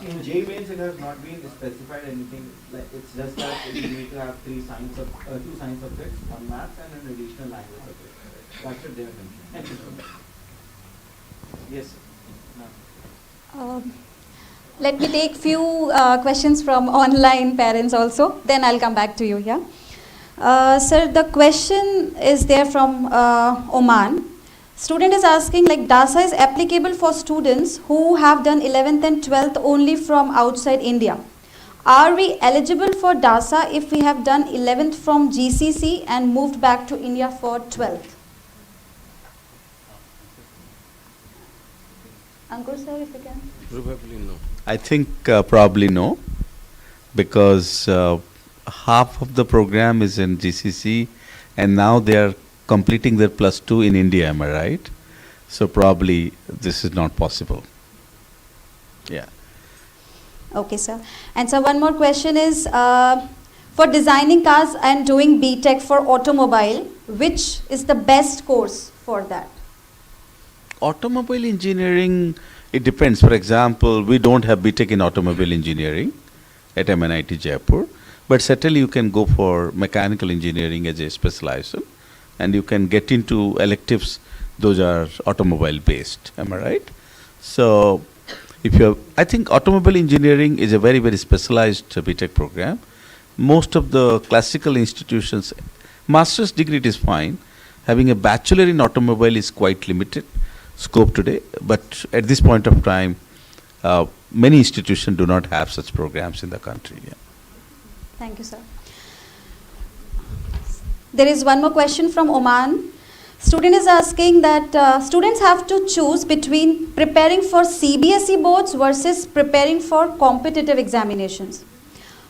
in JEE mains it has not been specified anything. Like it's just that you need to have two science subjects, one maths and an additional language subject. That's what they have mentioned. Thank you so much. Yes. Let me take few questions from online parents also, then I'll come back to you, yeah? Sir, the question is there from Oman. Student is asking, like, DASA is applicable for students who have done 11th and 12th only from outside India. Are we eligible for DASA if we have done 11th from GCC and moved back to India for 12th? Ankur sir, if you can. Probably no. I think probably no, because half of the program is in GCC, and now they are completing their +2 in India. Am I right? So probably this is not possible. Yeah. Okay, sir. And so one more question is, for designing cars and doing BTech for automobile, which is the best course for that? Automobile engineering, it depends. For example, we don't have BTech in automobile engineering at MNIT Jaipur, but certainly you can go for mechanical engineering as a specialization, and you can get into electives. Those are automobile based. Am I right? So, if you have, I think automobile engineering is a very, very specialized BTech program. Most of the classical institutions, master's degree it is fine. Having a bachelor in automobile is quite limited scope today, but at this point of time, many institutions do not have such programs in the country. Yeah. Thank you, sir. There is one more question from Oman. Student is asking that students have to choose between preparing for CBSE boards versus preparing for competitive examinations.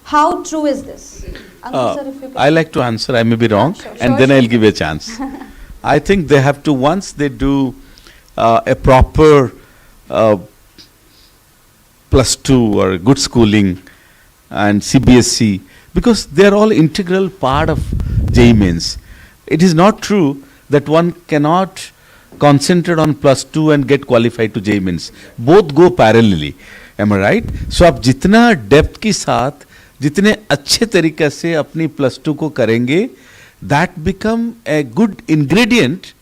How true is this? Ankur sir, if you can. I like to answer, I may be wrong, Sure, and sure, then sure. I'll give you a chance. I think they have to, once they do a proper +2 or good schooling and CBSE, because they are all integral part of JEE mains. It is not true that one cannot concentrate on +2 and get qualified to JEE mains. Both go parallelly. Am I right? So आप जितना depth के साथ जितने अच्छे तरीके से अपनी +2 को करेंगे, that become a good ingredient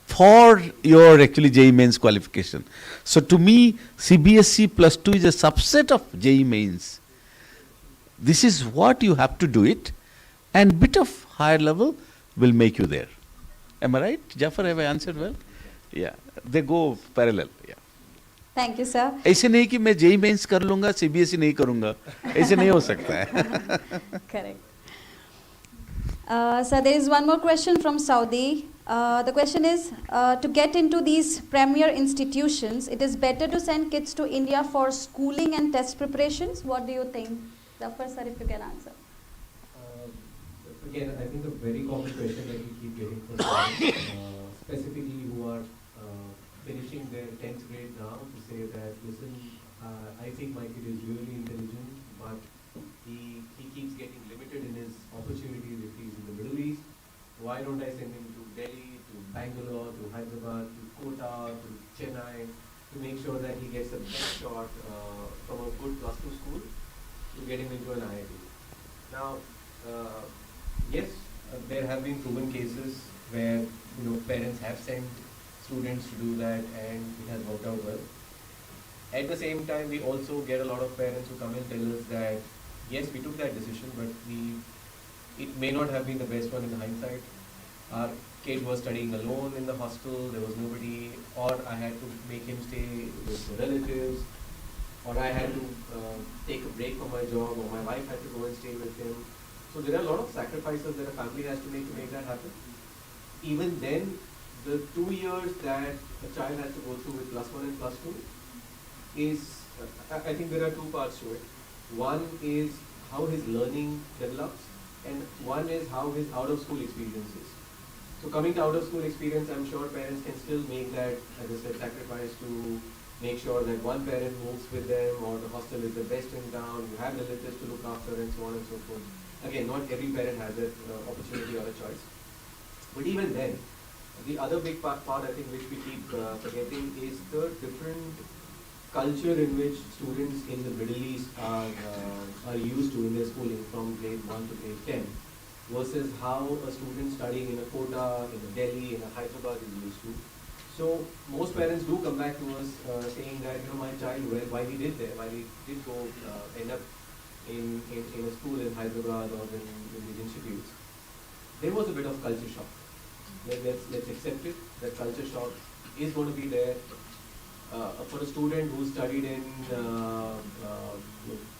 for your actually JEE mains qualification. So to me, CBSE +2 is a subset of JEE mains. This is what you have to do it, and bit of higher level, will make you there. Am I right? Jafar, have I answered well? Yeah. They go parallel. Yeah. Thank you, sir. ऐसे नहीं कि मैं JEE mains कर लूँगा, CBSE नहीं करूँगा. ऐसे नहीं हो सकता है. Correct. So there is one more question from Saudi. The question is, to get into these premier institutions, it is better to send kids to India for schooling and test preparations. What do you think? Zafar sir, if you can answer. Again, I think a very common question that we keep getting from parents, specifically who are finishing their 10th grade now, to say that, listen, I think my kid is really intelligent, but he keeps getting limited in his opportunities if he's in the Middle East. Why don't I send him to Delhi, to Bangalore, to Hyderabad, to Kota, to Chennai, to make sure that he gets the best shot from a good plus 2 school to get him into an IIT. Now, yes, there have been proven cases where parents have sent students to do that and it has worked out well. At the same time, we also get a lot of parents who come and tell us that yes, we took that decision, but it may not have been the best one in hindsight. Our kid was studying alone in the hostel, there was nobody, or I had to make him stay with relatives, or I had to take a break from my job, or my wife had to go and stay with him. So there are a lot of sacrifices that a family has to make that happen. Even then, the 2 years that a child has to go through with +1 and +2 is, I think there are 2 parts to it. One is how his learning develops, and one is how his out-of-school experience is. So coming to out-of-school experience, I'm sure parents can still make that, as I said, sacrifice to make sure that one parent moves with them, or the hostel is the best in town, you have relatives to look after, and so on and so forth. Again, not every parent has that opportunity or a choice. But even then, the other big part I think which we keep forgetting is the different culture in which students in the Middle East are used to in their schooling from grade 1 to grade 10 versus how a student studying in a Kota, in a Delhi, in a Hyderabad is used to. So most parents do come back to us saying that, my child, while he did there, while he did go end up in a school in Hyderabad or in these institutes, there was a bit of culture shock. Let's accept it, that culture shock is going to be there. For a student who studied in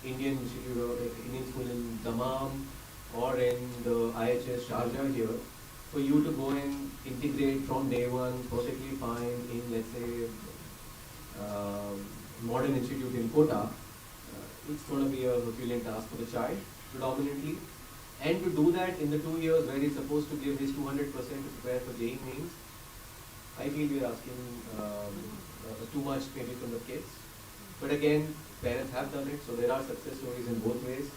Indian Institute or Indian school in Dammam or in the IHS Sharjah here, for you to go and integrate from day one perfectly fine in, let's say, modern institute in Kota, it's going to be a Herculean task for the child predominantly. And to do that in the 2 years where he's supposed to give his 200% to prepare for JEE means, I feel we're asking too much maybe from the kids. But again, parents have done it, so there are success stories in both ways.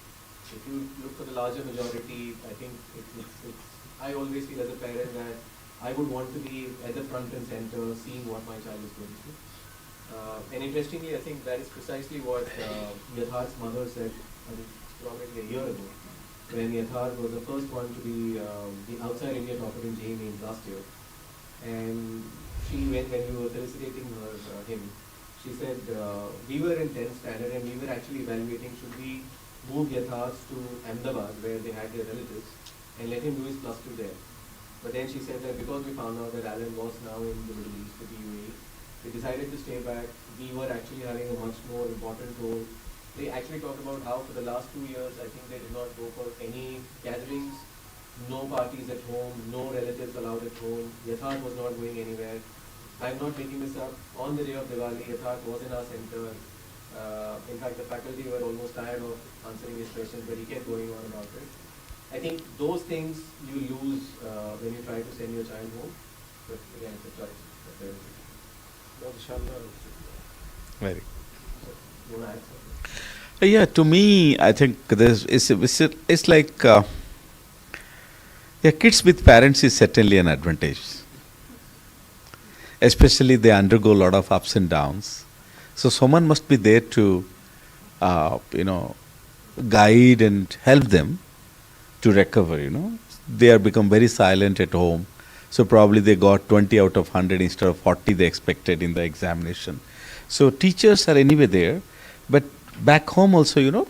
If you look for the larger majority, I think I always feel as a parent that I would want to be at the front and center, seeing what my child is going through. And interestingly, I think that is precisely what Yatharth's mother said, I think probably a year ago, when Yatharth was the first one to be the outside India topper in JEE Mains last year. And when we were felicitating him, she said, we were in 10th standard and we were actually evaluating should we move Yatharth to Ahmedabad where they had their relatives and let him do his +2 there. But then she said that because we found out that Alan was now in the Middle East with the UAE, we decided to stay back. We were actually having a much more important role. They actually talked about how for the last 2 years, I think they did not go for any gatherings, no parties at home, no relatives allowed at home. Yatharth was not going anywhere. I'm not making this up. On the day of Diwali, Yatharth was in our center. In fact, the faculty were almost tired of answering his questions, but he kept going on about it. I think those things you lose when you try to send your child home. But again, it's a choice. Very. So, you want to add something? Yeah, to me, I think it's like kids with parents is certainly an advantage. Especially they undergo a lot of ups and downs. So someone must be there to, guide and help them to recover, They are become very silent at home. So probably they got 20 out of 100 instead of 40 they expected in the examination. So teachers are anyway there. But back home also,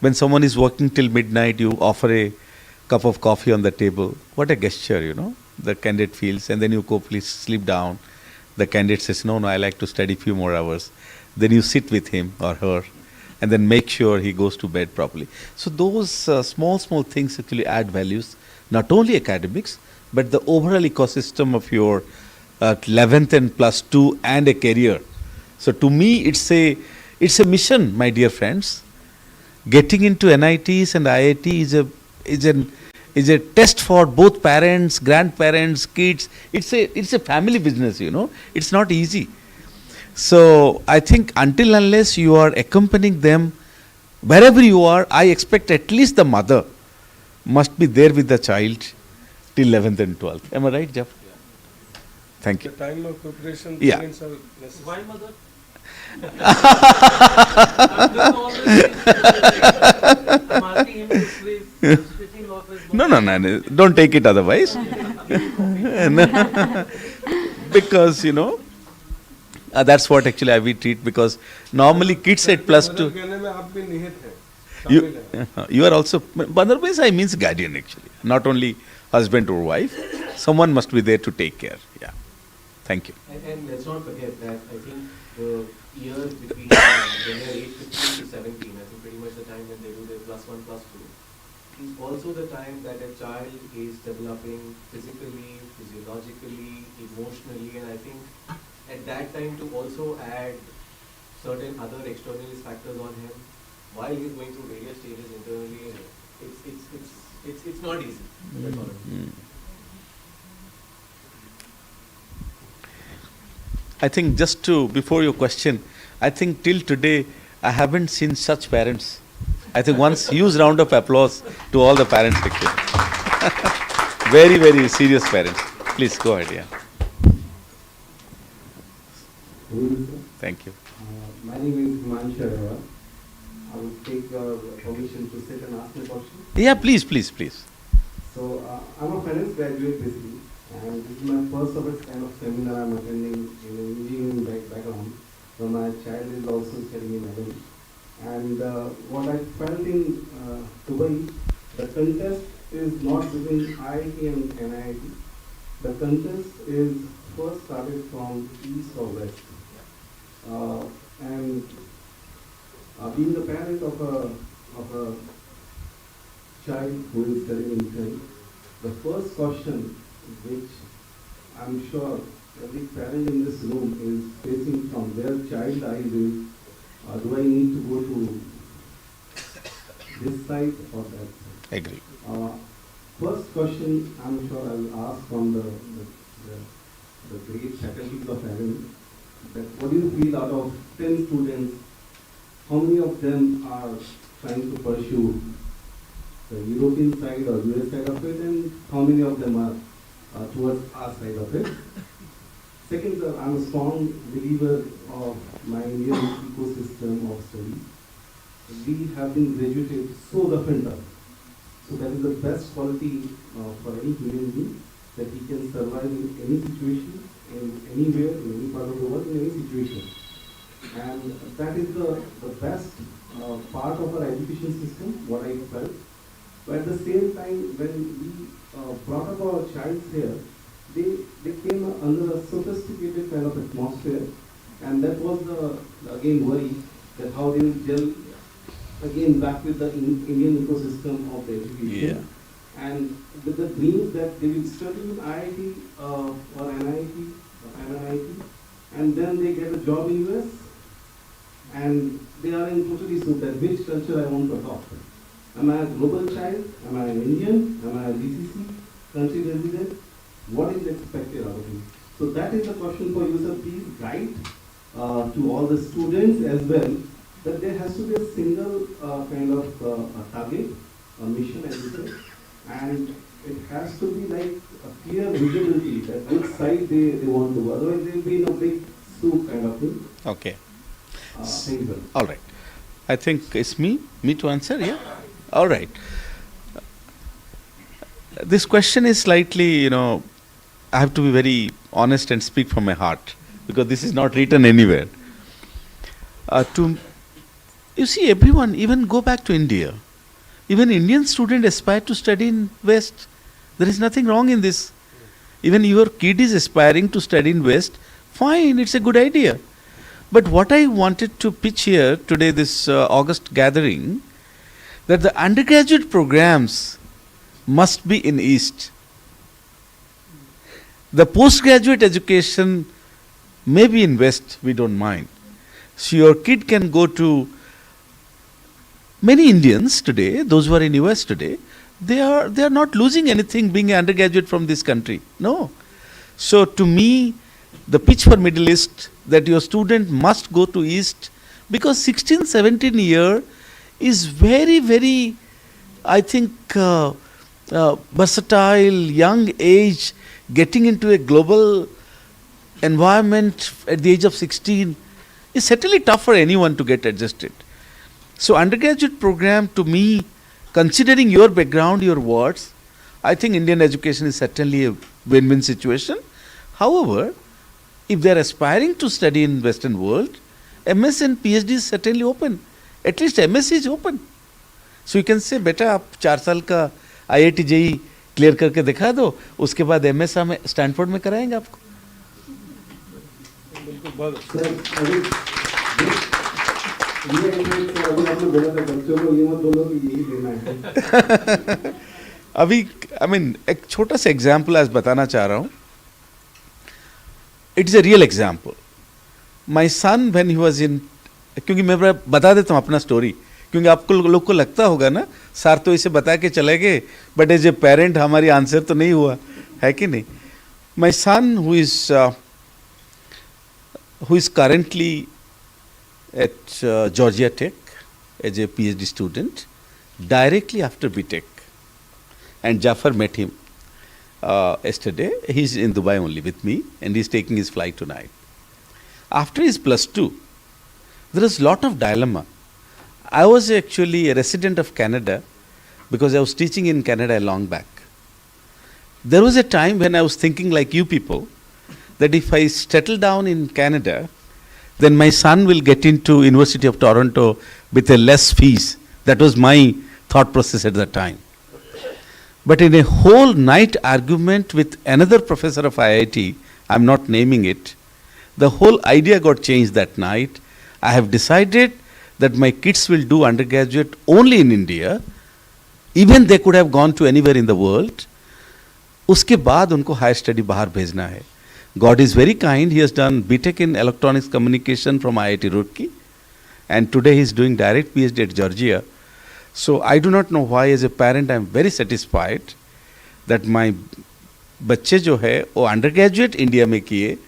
when someone is working till midnight, you offer a cup of coffee on the table. What a gesture, you know, the candidate feels. And then you go, please sleep down. The candidate says, no, I like to study few more hours. Then you sit with him or her and then make sure he goes to bed properly. So those small things actually add values, not only academics, but the overall ecosystem of your 11th and +2 and a career. So to me, it's a mission, my dear friends. Getting into NITs and IIT is a test for both parents, grandparents, kids. It's a family business, you know. It's not easy. So I think until unless you are accompanying them wherever you are, I expect at least the mother must be there with the child till 11th and 12th. Am I right, Jeff? Yeah. Thank The you. time of preparation, Yeah. parents are necessary. Why mother? I'm doing all this things. I'm asking him to sleep. I'm switching off his No. Don't take it otherwise. Because, you know, that's what actually we treat, because normally kids at +2, कहने में आप भी निहित हैं, you, शामिल हैं। you are also, but otherwise I means guardian actually, not only husband or wife, someone must be there to take care. Yeah. Thank you. And let's not forget that I think the years between when they're age 15 to 17, I think pretty much the time when they do their +1, +2, is also the time that a child is developing physically, physiologically, emotionally, and I think at that time to also add certain other external factors on him while he's going through various stages internally, it's not easy. That's all I mean. I think just to, before your question, I think till today I haven't seen such parents. I think once huge round of applause to all the parents actually. Very, very serious parents. Please go ahead, yeah. Good evening, sir. Thank you. My name is Himanshu Agarwal. I would take your permission to sit and ask my question. Yeah, please. So, I'm a finance graduate basically, and this is my first of its kind of seminar I'm attending in an engineering background. So my child is also studying in LM. And what I felt in Dubai, the contest is not between IIT and NIIT. The contest is first started from east or west. And being the parent of a child who is studying in 10th, the first question which I'm sure every parent in this room is facing from their child eyes is, do I need to go to this side or that side? Agree. First question I'm sure I'll ask from the great faculties of LM, that what do you feel out of 10 students, how many of them are trying to pursue the European side or US side of it, and how many of them are towards our side of it? Second, sir, I'm a strong believer of my Indian ecosystem of study. We have been graduated so rough and tough. So that is the best quality for any human being, that he can survive in any situation, in anywhere, in any part of the world, in any situation. And that is the best part of our education system, what I felt. But at the same time, when we brought up our child here, they came under a sophisticated kind of atmosphere, and that was the again worry that how they will gel again back with the Indian ecosystem of the education. Yeah. And with the dreams that they will study in IIT or NIT or MNIT, and then they get a job in US, and they are in totally soup that which culture I want to adopt. Am I a global child? Am I an Indian? Am I a GCC country resident? What is expected out of me? So that is the question for you, sir. Please guide to all the students as well, that there has to be a single kind of a target, a mission, as you said, and it has to be like a clear visibility that which side they want to go. Otherwise, they will be in a big soup kind of thing. Okay. Thank you, sir. All right. I think it's me to answer, yeah? All right. This question is slightly, I have to be very honest and speak from my heart, because this is not written anywhere. You see, everyone, even go back to India. Even Indian students aspire to study in West. There is nothing wrong in this. Even your kid is aspiring to study in West, fine, it's a good idea. But what I wanted to pitch here today, this August gathering, that the undergraduate programs must be in East. The postgraduate education may be in West, we don't mind. So your kid can go to many Indians today, those who are in US today, they are not losing anything being an undergraduate from this country. No. So to me, the pitch for Middle East that your student must go to East, because 16, 17 year is very, very, I think, versatile, young age, getting into a global environment at the age of 16 is certainly tough for anyone to get adjusted. So undergraduate program, to me, considering your background, your words, I think Indian education is certainly a win-win situation. However, if they are aspiring to study in Western world, MS and PhD is certainly open. At least MS is open. So you can say, बेटा आप 4 साल का IIT JEE clear करके दिखा दो, उसके बाद MS हम स्टैनफोर्ड में कराएंगे आपको. अभी एक छोटा सा एग्जाम्पल आज बताना चाह रहा हूँ. It's a real example. My son when he was in, क्योंकि मैं बता देता हूँ अपना स्टोरी, क्योंकि आपको लोग को लगता होगा ना सर तो इसे बता के चले गए, बट एज ए पेरेंट हमारी आंसर तो नहीं हुआ है कि नहीं. My son who is currently at Georgia Tech as a PhD student, directly after BTech. And Jafar met him yesterday. He's in Dubai only with me, and he's taking his flight tonight. After his +2, there is a lot of dilemma. I was actually a resident of Canada because I was teaching in Canada long back. There was a time when I was thinking like you people, that if I settle down in Canada, then my son will get into University of Toronto with a less fees. That was my thought process at that time. But in a whole night argument with another professor of IIT, I'm not naming it, the whole idea got changed that night. I have decided that my kids will do undergraduate only in India, even they could have gone to anywhere in the world. उसके बाद उनको higher study बाहर भेजना है. God is very kind. He has done BTech in Electronics Communication from IIT Roorkee, and today he is doing direct PhD at Georgia. So I do not know why, as a parent, I am very satisfied that my बच्चे जो है वो undergraduate India में किए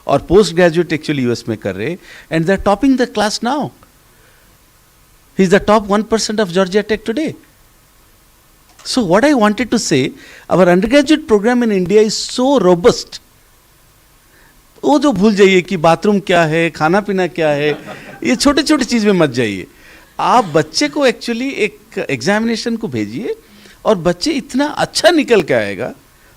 और post graduate actually US में कर रहे, and they are topping the class now. He is the top 1% of Georgia Tech today. So what I wanted to say, our undergraduate program in India is so robust. वो जो भूल जाइए कि bathroom क्या है, खाना पीना क्या है, ये छोटे छोटे चीज़ में मत जाइए. आप बच्चे को एक्चुअली एक एग्जामिनेशन को भेजिए और बच्चे इतना अच्छा निकल के आएगा.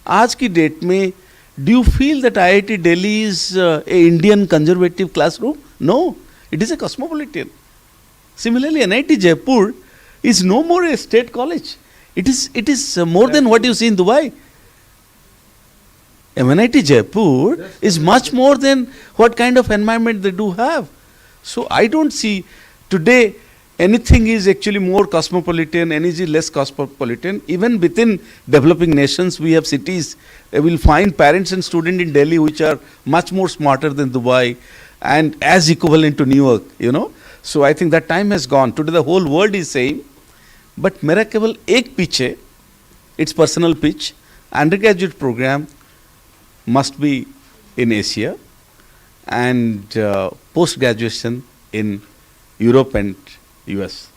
आज की डेट में do you feel that IIT Delhi is a Indian conservative classroom? No, it is a cosmopolitan. Similarly, NIT Jaipur is no more a state college. It is more than what you see in Dubai. MNIT Jaipur is much more than what kind of environment they do have. So I don't see today anything is actually more cosmopolitan, anything is less cosmopolitan. Even within developing nations, we have cities. We will find parents and students in Delhi which are much more smarter than Dubai and as equivalent to New York, you know. So I think that time has gone. Today the whole world is saying, but मेरा केवल एक pitch है, it's personal pitch. Undergraduate program must be in Asia and post-graduation in Europe and US.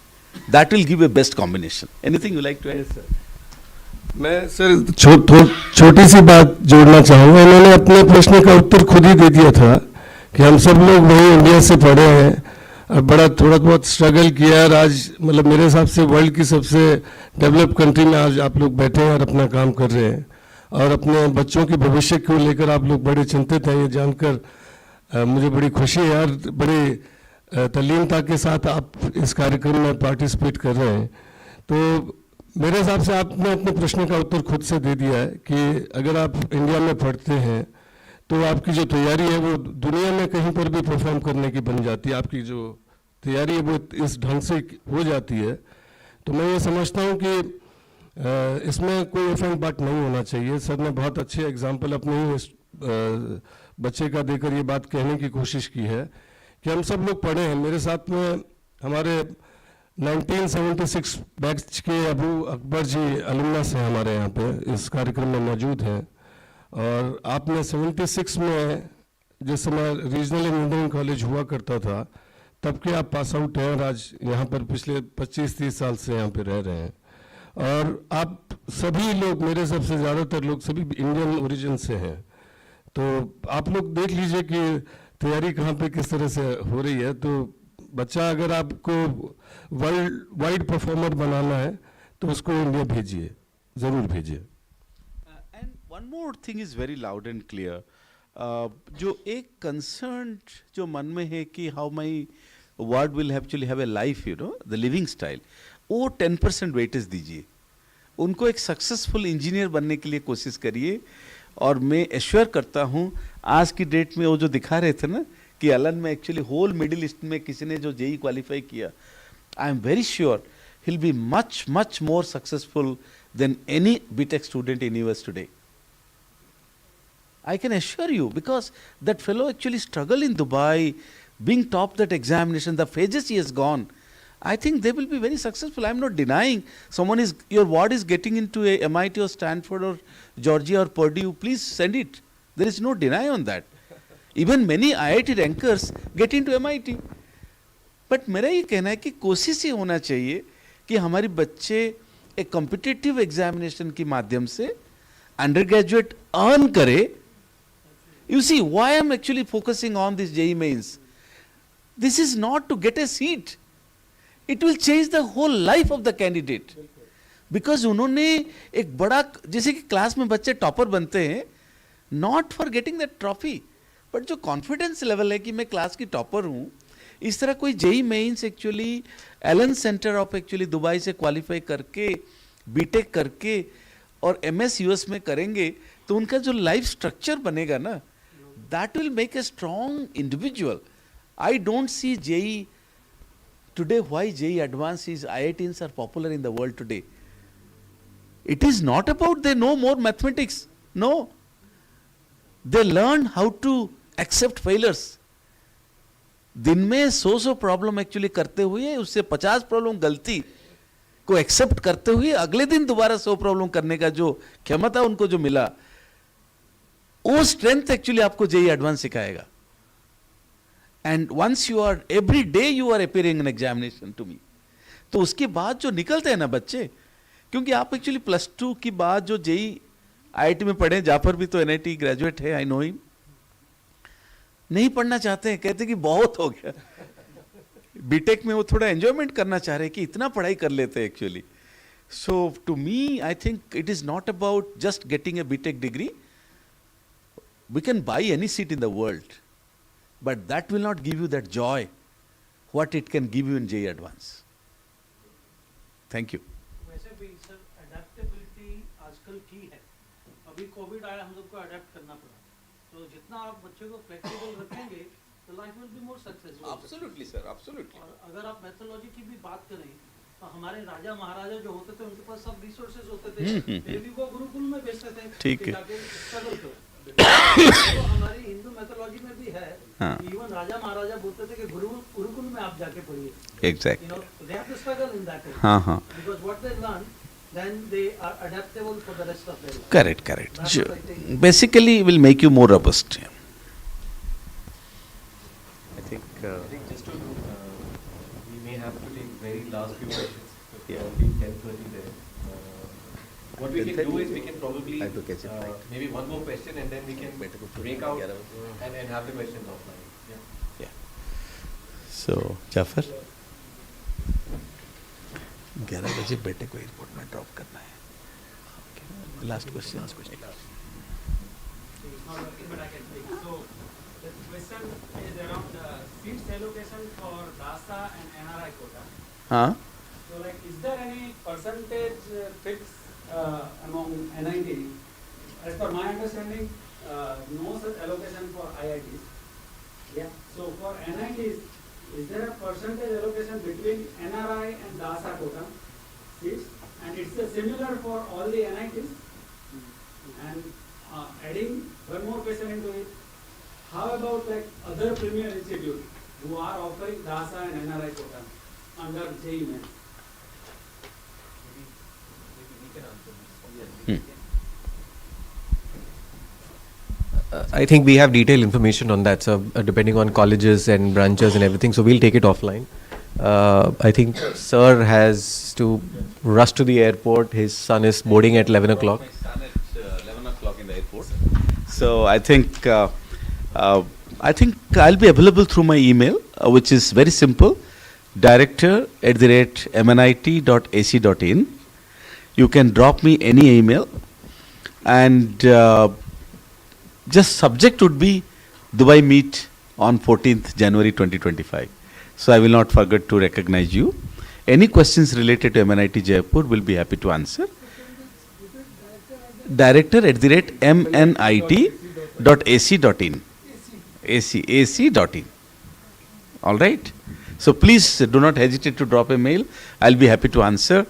That will give a best combination. Anything you like to add? Yes, sir. मैं sir छोटी सी बात जोड़ना चाहूँगा. इन्होंने अपने प्रश्न का उत्तर खुद ही दे दिया था कि हम सब लोग वही इंडिया से पढ़े हैं और बड़ा थोड़ा बहुत स्ट्रगल किया और आज मतलब मेरे हिसाब से वर्ल्ड की सबसे डेवलप कंट्री में आज आप लोग बैठे हैं और अपना काम कर रहे हैं और अपने बच्चों के भविष्य को लेकर आप लोग बड़े चिंतित हैं. ये जानकर मुझे बड़ी खुशी है यार. बड़ी तल्लीनता के साथ आप इस कार्यक्रम में पार्टिसिपेट कर रहे हैं. तो मेरे हिसाब से आपने अपने प्रश्न का उत्तर खुद से दे दिया है कि अगर आप इंडिया में पढ़ते हैं तो आपकी जो तैयारी है वो दुनिया में कहीं पर भी परफॉर्म करने की बन जाती है। आपकी जो तैयारी है वो इस ढंग से हो जाती है। तो मैं ये समझता हूँ कि इसमें कोई इफ एंड बट नहीं होना चाहिए। सर ने बहुत अच्छे एग्जाम्पल अपने ही बच्चे का देकर ये बात कहने की कोशिश की है कि हम सब लोग पढ़े हैं। मेरे साथ में हमारे 1976 बैच के अबू अकबर जी अलुमनस हैं हमारे यहाँ पे, इस कार्यक्रम में मौजूद हैं। और आपने 76 में जिस समय रीजनल इंजीनियरिंग कॉलेज हुआ करता था तब के आप पास आउट हैं और आज यहाँ पर पिछले 25-30 साल से यहाँ पे रह रहे हैं। और आप सभी लोग, मेरे सबसे ज़्यादातर लोग सभी इंडियन ओरिजिन से हैं। तो आप लोग देख लीजिए कि तैयारी कहाँ पे किस तरह से हो रही है। तो बच्चा अगर आपको वर्ल्ड वाइड परफॉर्मर बनाना है तो उसको इंडिया भेजिए, ज़रूर भेजिए। And one more thing is very loud and clear, जो एक कंसर्न जो मन में है कि how my word will actually have a life, you know, the living style, वो 10% वेटेज दीजिए। उनको एक सक्सेसफुल इंजीनियर बनने के लिए कोशिश करिए। और मैं एश्योर करता हूँ आज की डेट में वो जो दिखा रहे थे ना कि अलन में एक्चुअली होल मिडिल ईस्ट में किसी ने जो जेई क्वालिफाई किया, I am very sure he'll be much more successful than any BTech student in US today. I can assure you, because that fellow actually struggled in Dubai, being topped that examination, the phases he has gone. I think they will be very successful. I am not denying your ward is getting into a MIT or Stanford or Georgia or Purdue, please send it. There is no deny on that. Even many IIT rankers get into MIT. But मेरा ये कहना है कि कोशिश ये होना चाहिए कि हमारे बच्चे एक कॉम्पिटिटिव एग्जामिनेशन के माध्यम से अंडर ग्रेजुएट अर्न करे. You see, why I am actually focusing on this JEE mains? This is not to get a seat. It will change the whole life of the candidate. Because उन्होंने एक बड़ा, जैसे कि class में बच्चे topper बनते हैं, not for getting that trophy, but जो कॉन्फिडेंस लेवल है कि मैं क्लास की टॉपर हूँ, इस तरह कोई JEE Mains actually Allen centre of actually Dubai से क्वालिफाई करके बीटेक करके और एमएस यूएस में करेंगे तो उनका जो लाइफ स्ट्रक्चर बनेगा ना, that will make a strong individual. I don't see JEE today, why JEE advance is IITs are popular in the world today. It is not about they no more mathematics, no, they learn how to accept failures. दिन में 100 problem actually करते हुए उससे 50 problem गलती को accept करते हुए अगले दिन दोबारा 100 प्रॉब्लम करने का जो क्षमता उनको जो मिला, वो स्ट्रेंथ एक्चुअली आपको जेई एडवांस सिखाएगा. And once you are every day you are appearing an examination to me, तो उसके बाद जो निकलते हैं ना बच्चे, क्योंकि आप एक्चुअली +2 की बाद जो जेई IIT में पढ़े, जाफर भी तो NIT ग्रेजुएट है, आई नो हिम, नहीं पढ़ना चाहते हैं, कहते कि बहुत हो गया. बीटेक में वो थोड़ा एंजॉयमेंट करना चाह रहे हैं कि इतना पढ़ाई कर लेते हैं actually. So to me I think it is not about just getting a BTech degree. We can buy any seat in the world, but that will not give you that joy what it can give you in JEE advance. Thank you. वैसे भी sir adaptability आजकल की है. अभी Covid आया, हम सबको adapt करना पड़ा. तो जितना आप बच्चे को फ्लेक्सिबल रखेंगे तो life will be more successful. Absolutely sir, absolutely. और अगर आप मेथोलॉजी की भी बात करें तो हमारे राजा महाराजा जो होते थे उनके पास सब रिसोर्सेज होते थे, देवी को गुरुकुल में भेजते थे. ठीक है. जाके स्ट्रगल करो. तो हमारी हिंदू मेथोलॉजी में भी है. इवन राजा महाराजा बोलते थे कि गुरुकुल में आप जाके पढ़िए. Exactly. You know, they have to struggle in that. हाँ हाँ. Because what they learn, then they are adaptable for the rest of their life. Correct. That's what I think. Basically will make you more robust. I think just to we may have to take very last few questions. Yeah. Probably 10:30 there. What we can do is we can probably I have to catch it. maybe one more question and then we can break out and have the questions offline. Yeah. So Jafar, 11 बजे बेटे को airport में drop करना है. Last question. But I can take. So the question is around seats allocation for DASA and NRI quota. हाँ. So like, is there any percentage fix among NIT? As per my understanding, no such allocation for IITs. Yeah. So for NITs, is there a percentage allocation between NRI and DASA quota seats? And it's similar for all the NITs. And adding one more question into it, how about like other premier institutes who are offering DASA and NRI quota under JEE Main? I think we have detailed information on that, so depending on colleges and branches and everything, so we'll take it offline. I think Sir has to rush to the airport. His son is boarding at 11 o'clock. My son at 11 o'clock in the airport. So I think I'll be available through my email, which is very simple, director@mnit.ac.in. You can drop me any email, and just subject would be Dubai meet on 14th January 2025. So I will not forget to recognize you. Any questions related to MNIT Jaipur will be happy to answer. Director@mnit.ac.in. AC.in. All right. So please do not hesitate to drop a mail. I'll be happy to answer.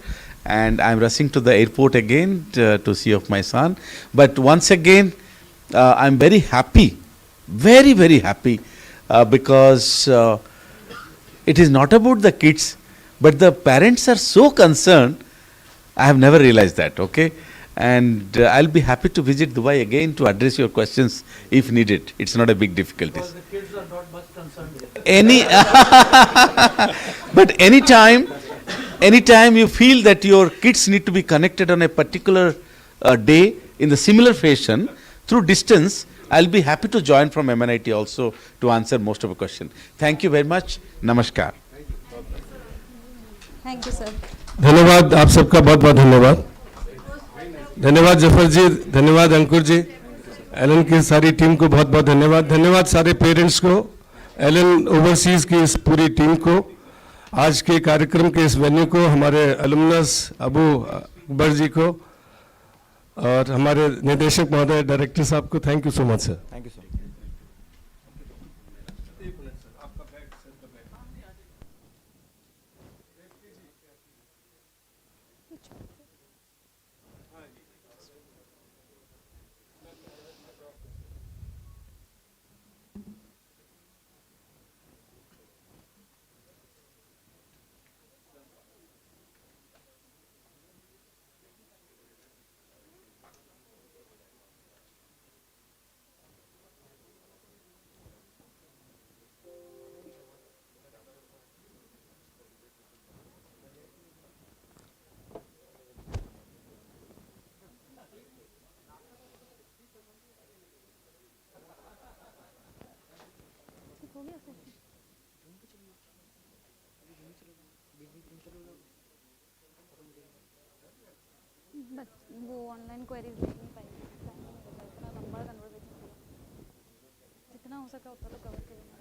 And I'm rushing to the airport again to see of my son. But once again, I'm very happy, very, very happy, because it is not about the kids, but the parents are so concerned. I have never realized that, okay? And I'll be happy to visit Dubai again to address your questions if needed. It's not a big difficulty. Because the kids are not much concerned with it. But anytime you feel that your kids need to be connected on a particular day in the similar fashion, through distance, I'll be happy to join from MNIT also to answer most of the question. Thank you very much. Namaskar. Thank you, sir. धन्यवाद, आप सबका बहुत बहुत धन्यवाद. धन्यवाद जफर जी, धन्यवाद अंकुर जी, Elon की सारी टीम को बहुत बहुत धन्यवाद. धन्यवाद सारे पेरेंट्स को, एलन ओवरसीज की इस पूरी टीम को, आज के कार्यक्रम के इस वेन्यू को, हमारे अलुमनस अबू अकबर जी को, और हमारे निदेशक महोदय डायरेक्टर साहब को. Thank you so much sir. Thank you, sir. But वो ऑनलाइन क्वेरीज देख नहीं पाएंगे, इतना लंबा कन्वर्सेशन जितना हो सका उतना तो कवर करेंगे.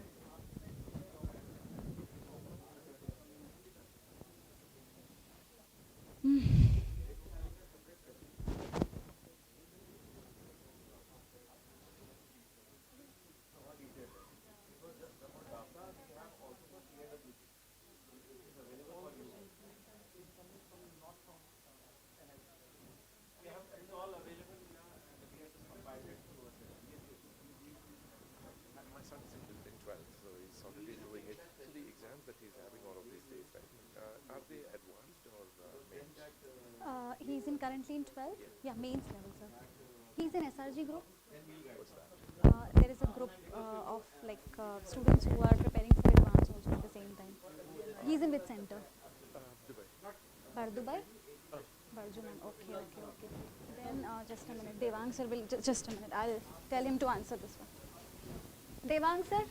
He's in currently in 12th. Yeah, mains level, sir. He's in SRG group. There is a group of like students who are preparing for advance also at the same time. He's in which center? Dubai. Barjuman. Okay. Then just a minute. Devang sir will just a minute. I'll tell him to answer this one. Devang sir.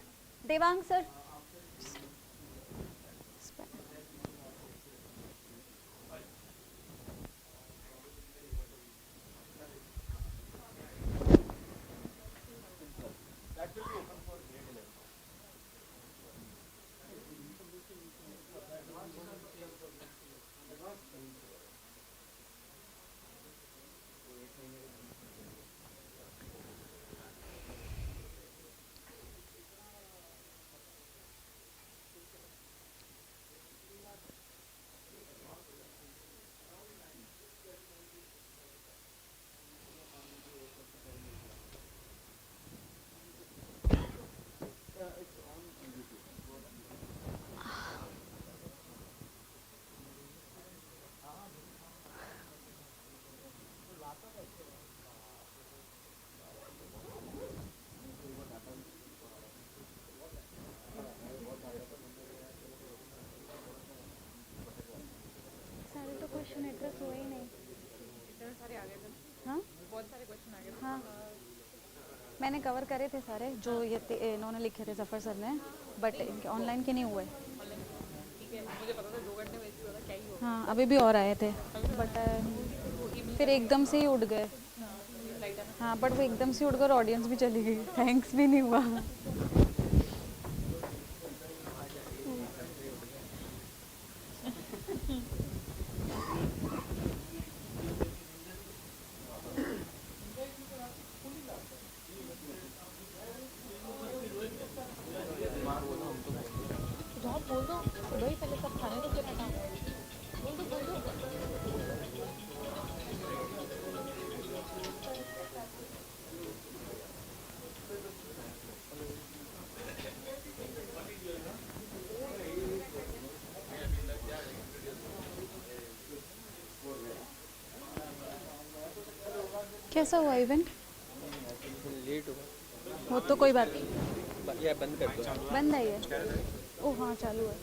मैंने cover करे थे सारे जो ये इन्होंने लिखे थे Zafar sir ने, बट इनके ऑनलाइन के नहीं हुए। मुझे पता था 2 घंटे में इससे ज़्यादा क्या ही होगा। हाँ अभी भी और आए थे, बट फिर एकदम से ही उड़ गए। हाँ बट वो एकदम से उड़ गए और ऑडियंस भी चली गई, थैंक्स भी नहीं हुआ। बोल दो भाई, पहले सब खाने तो फिर हटाओ। बोल दो बोल दो। कैसा हुआ इवेंट? लेट हुआ। वो तो कोई बात नहीं, या बंद कर दो। बंद है ये। ओह हाँ चालू है।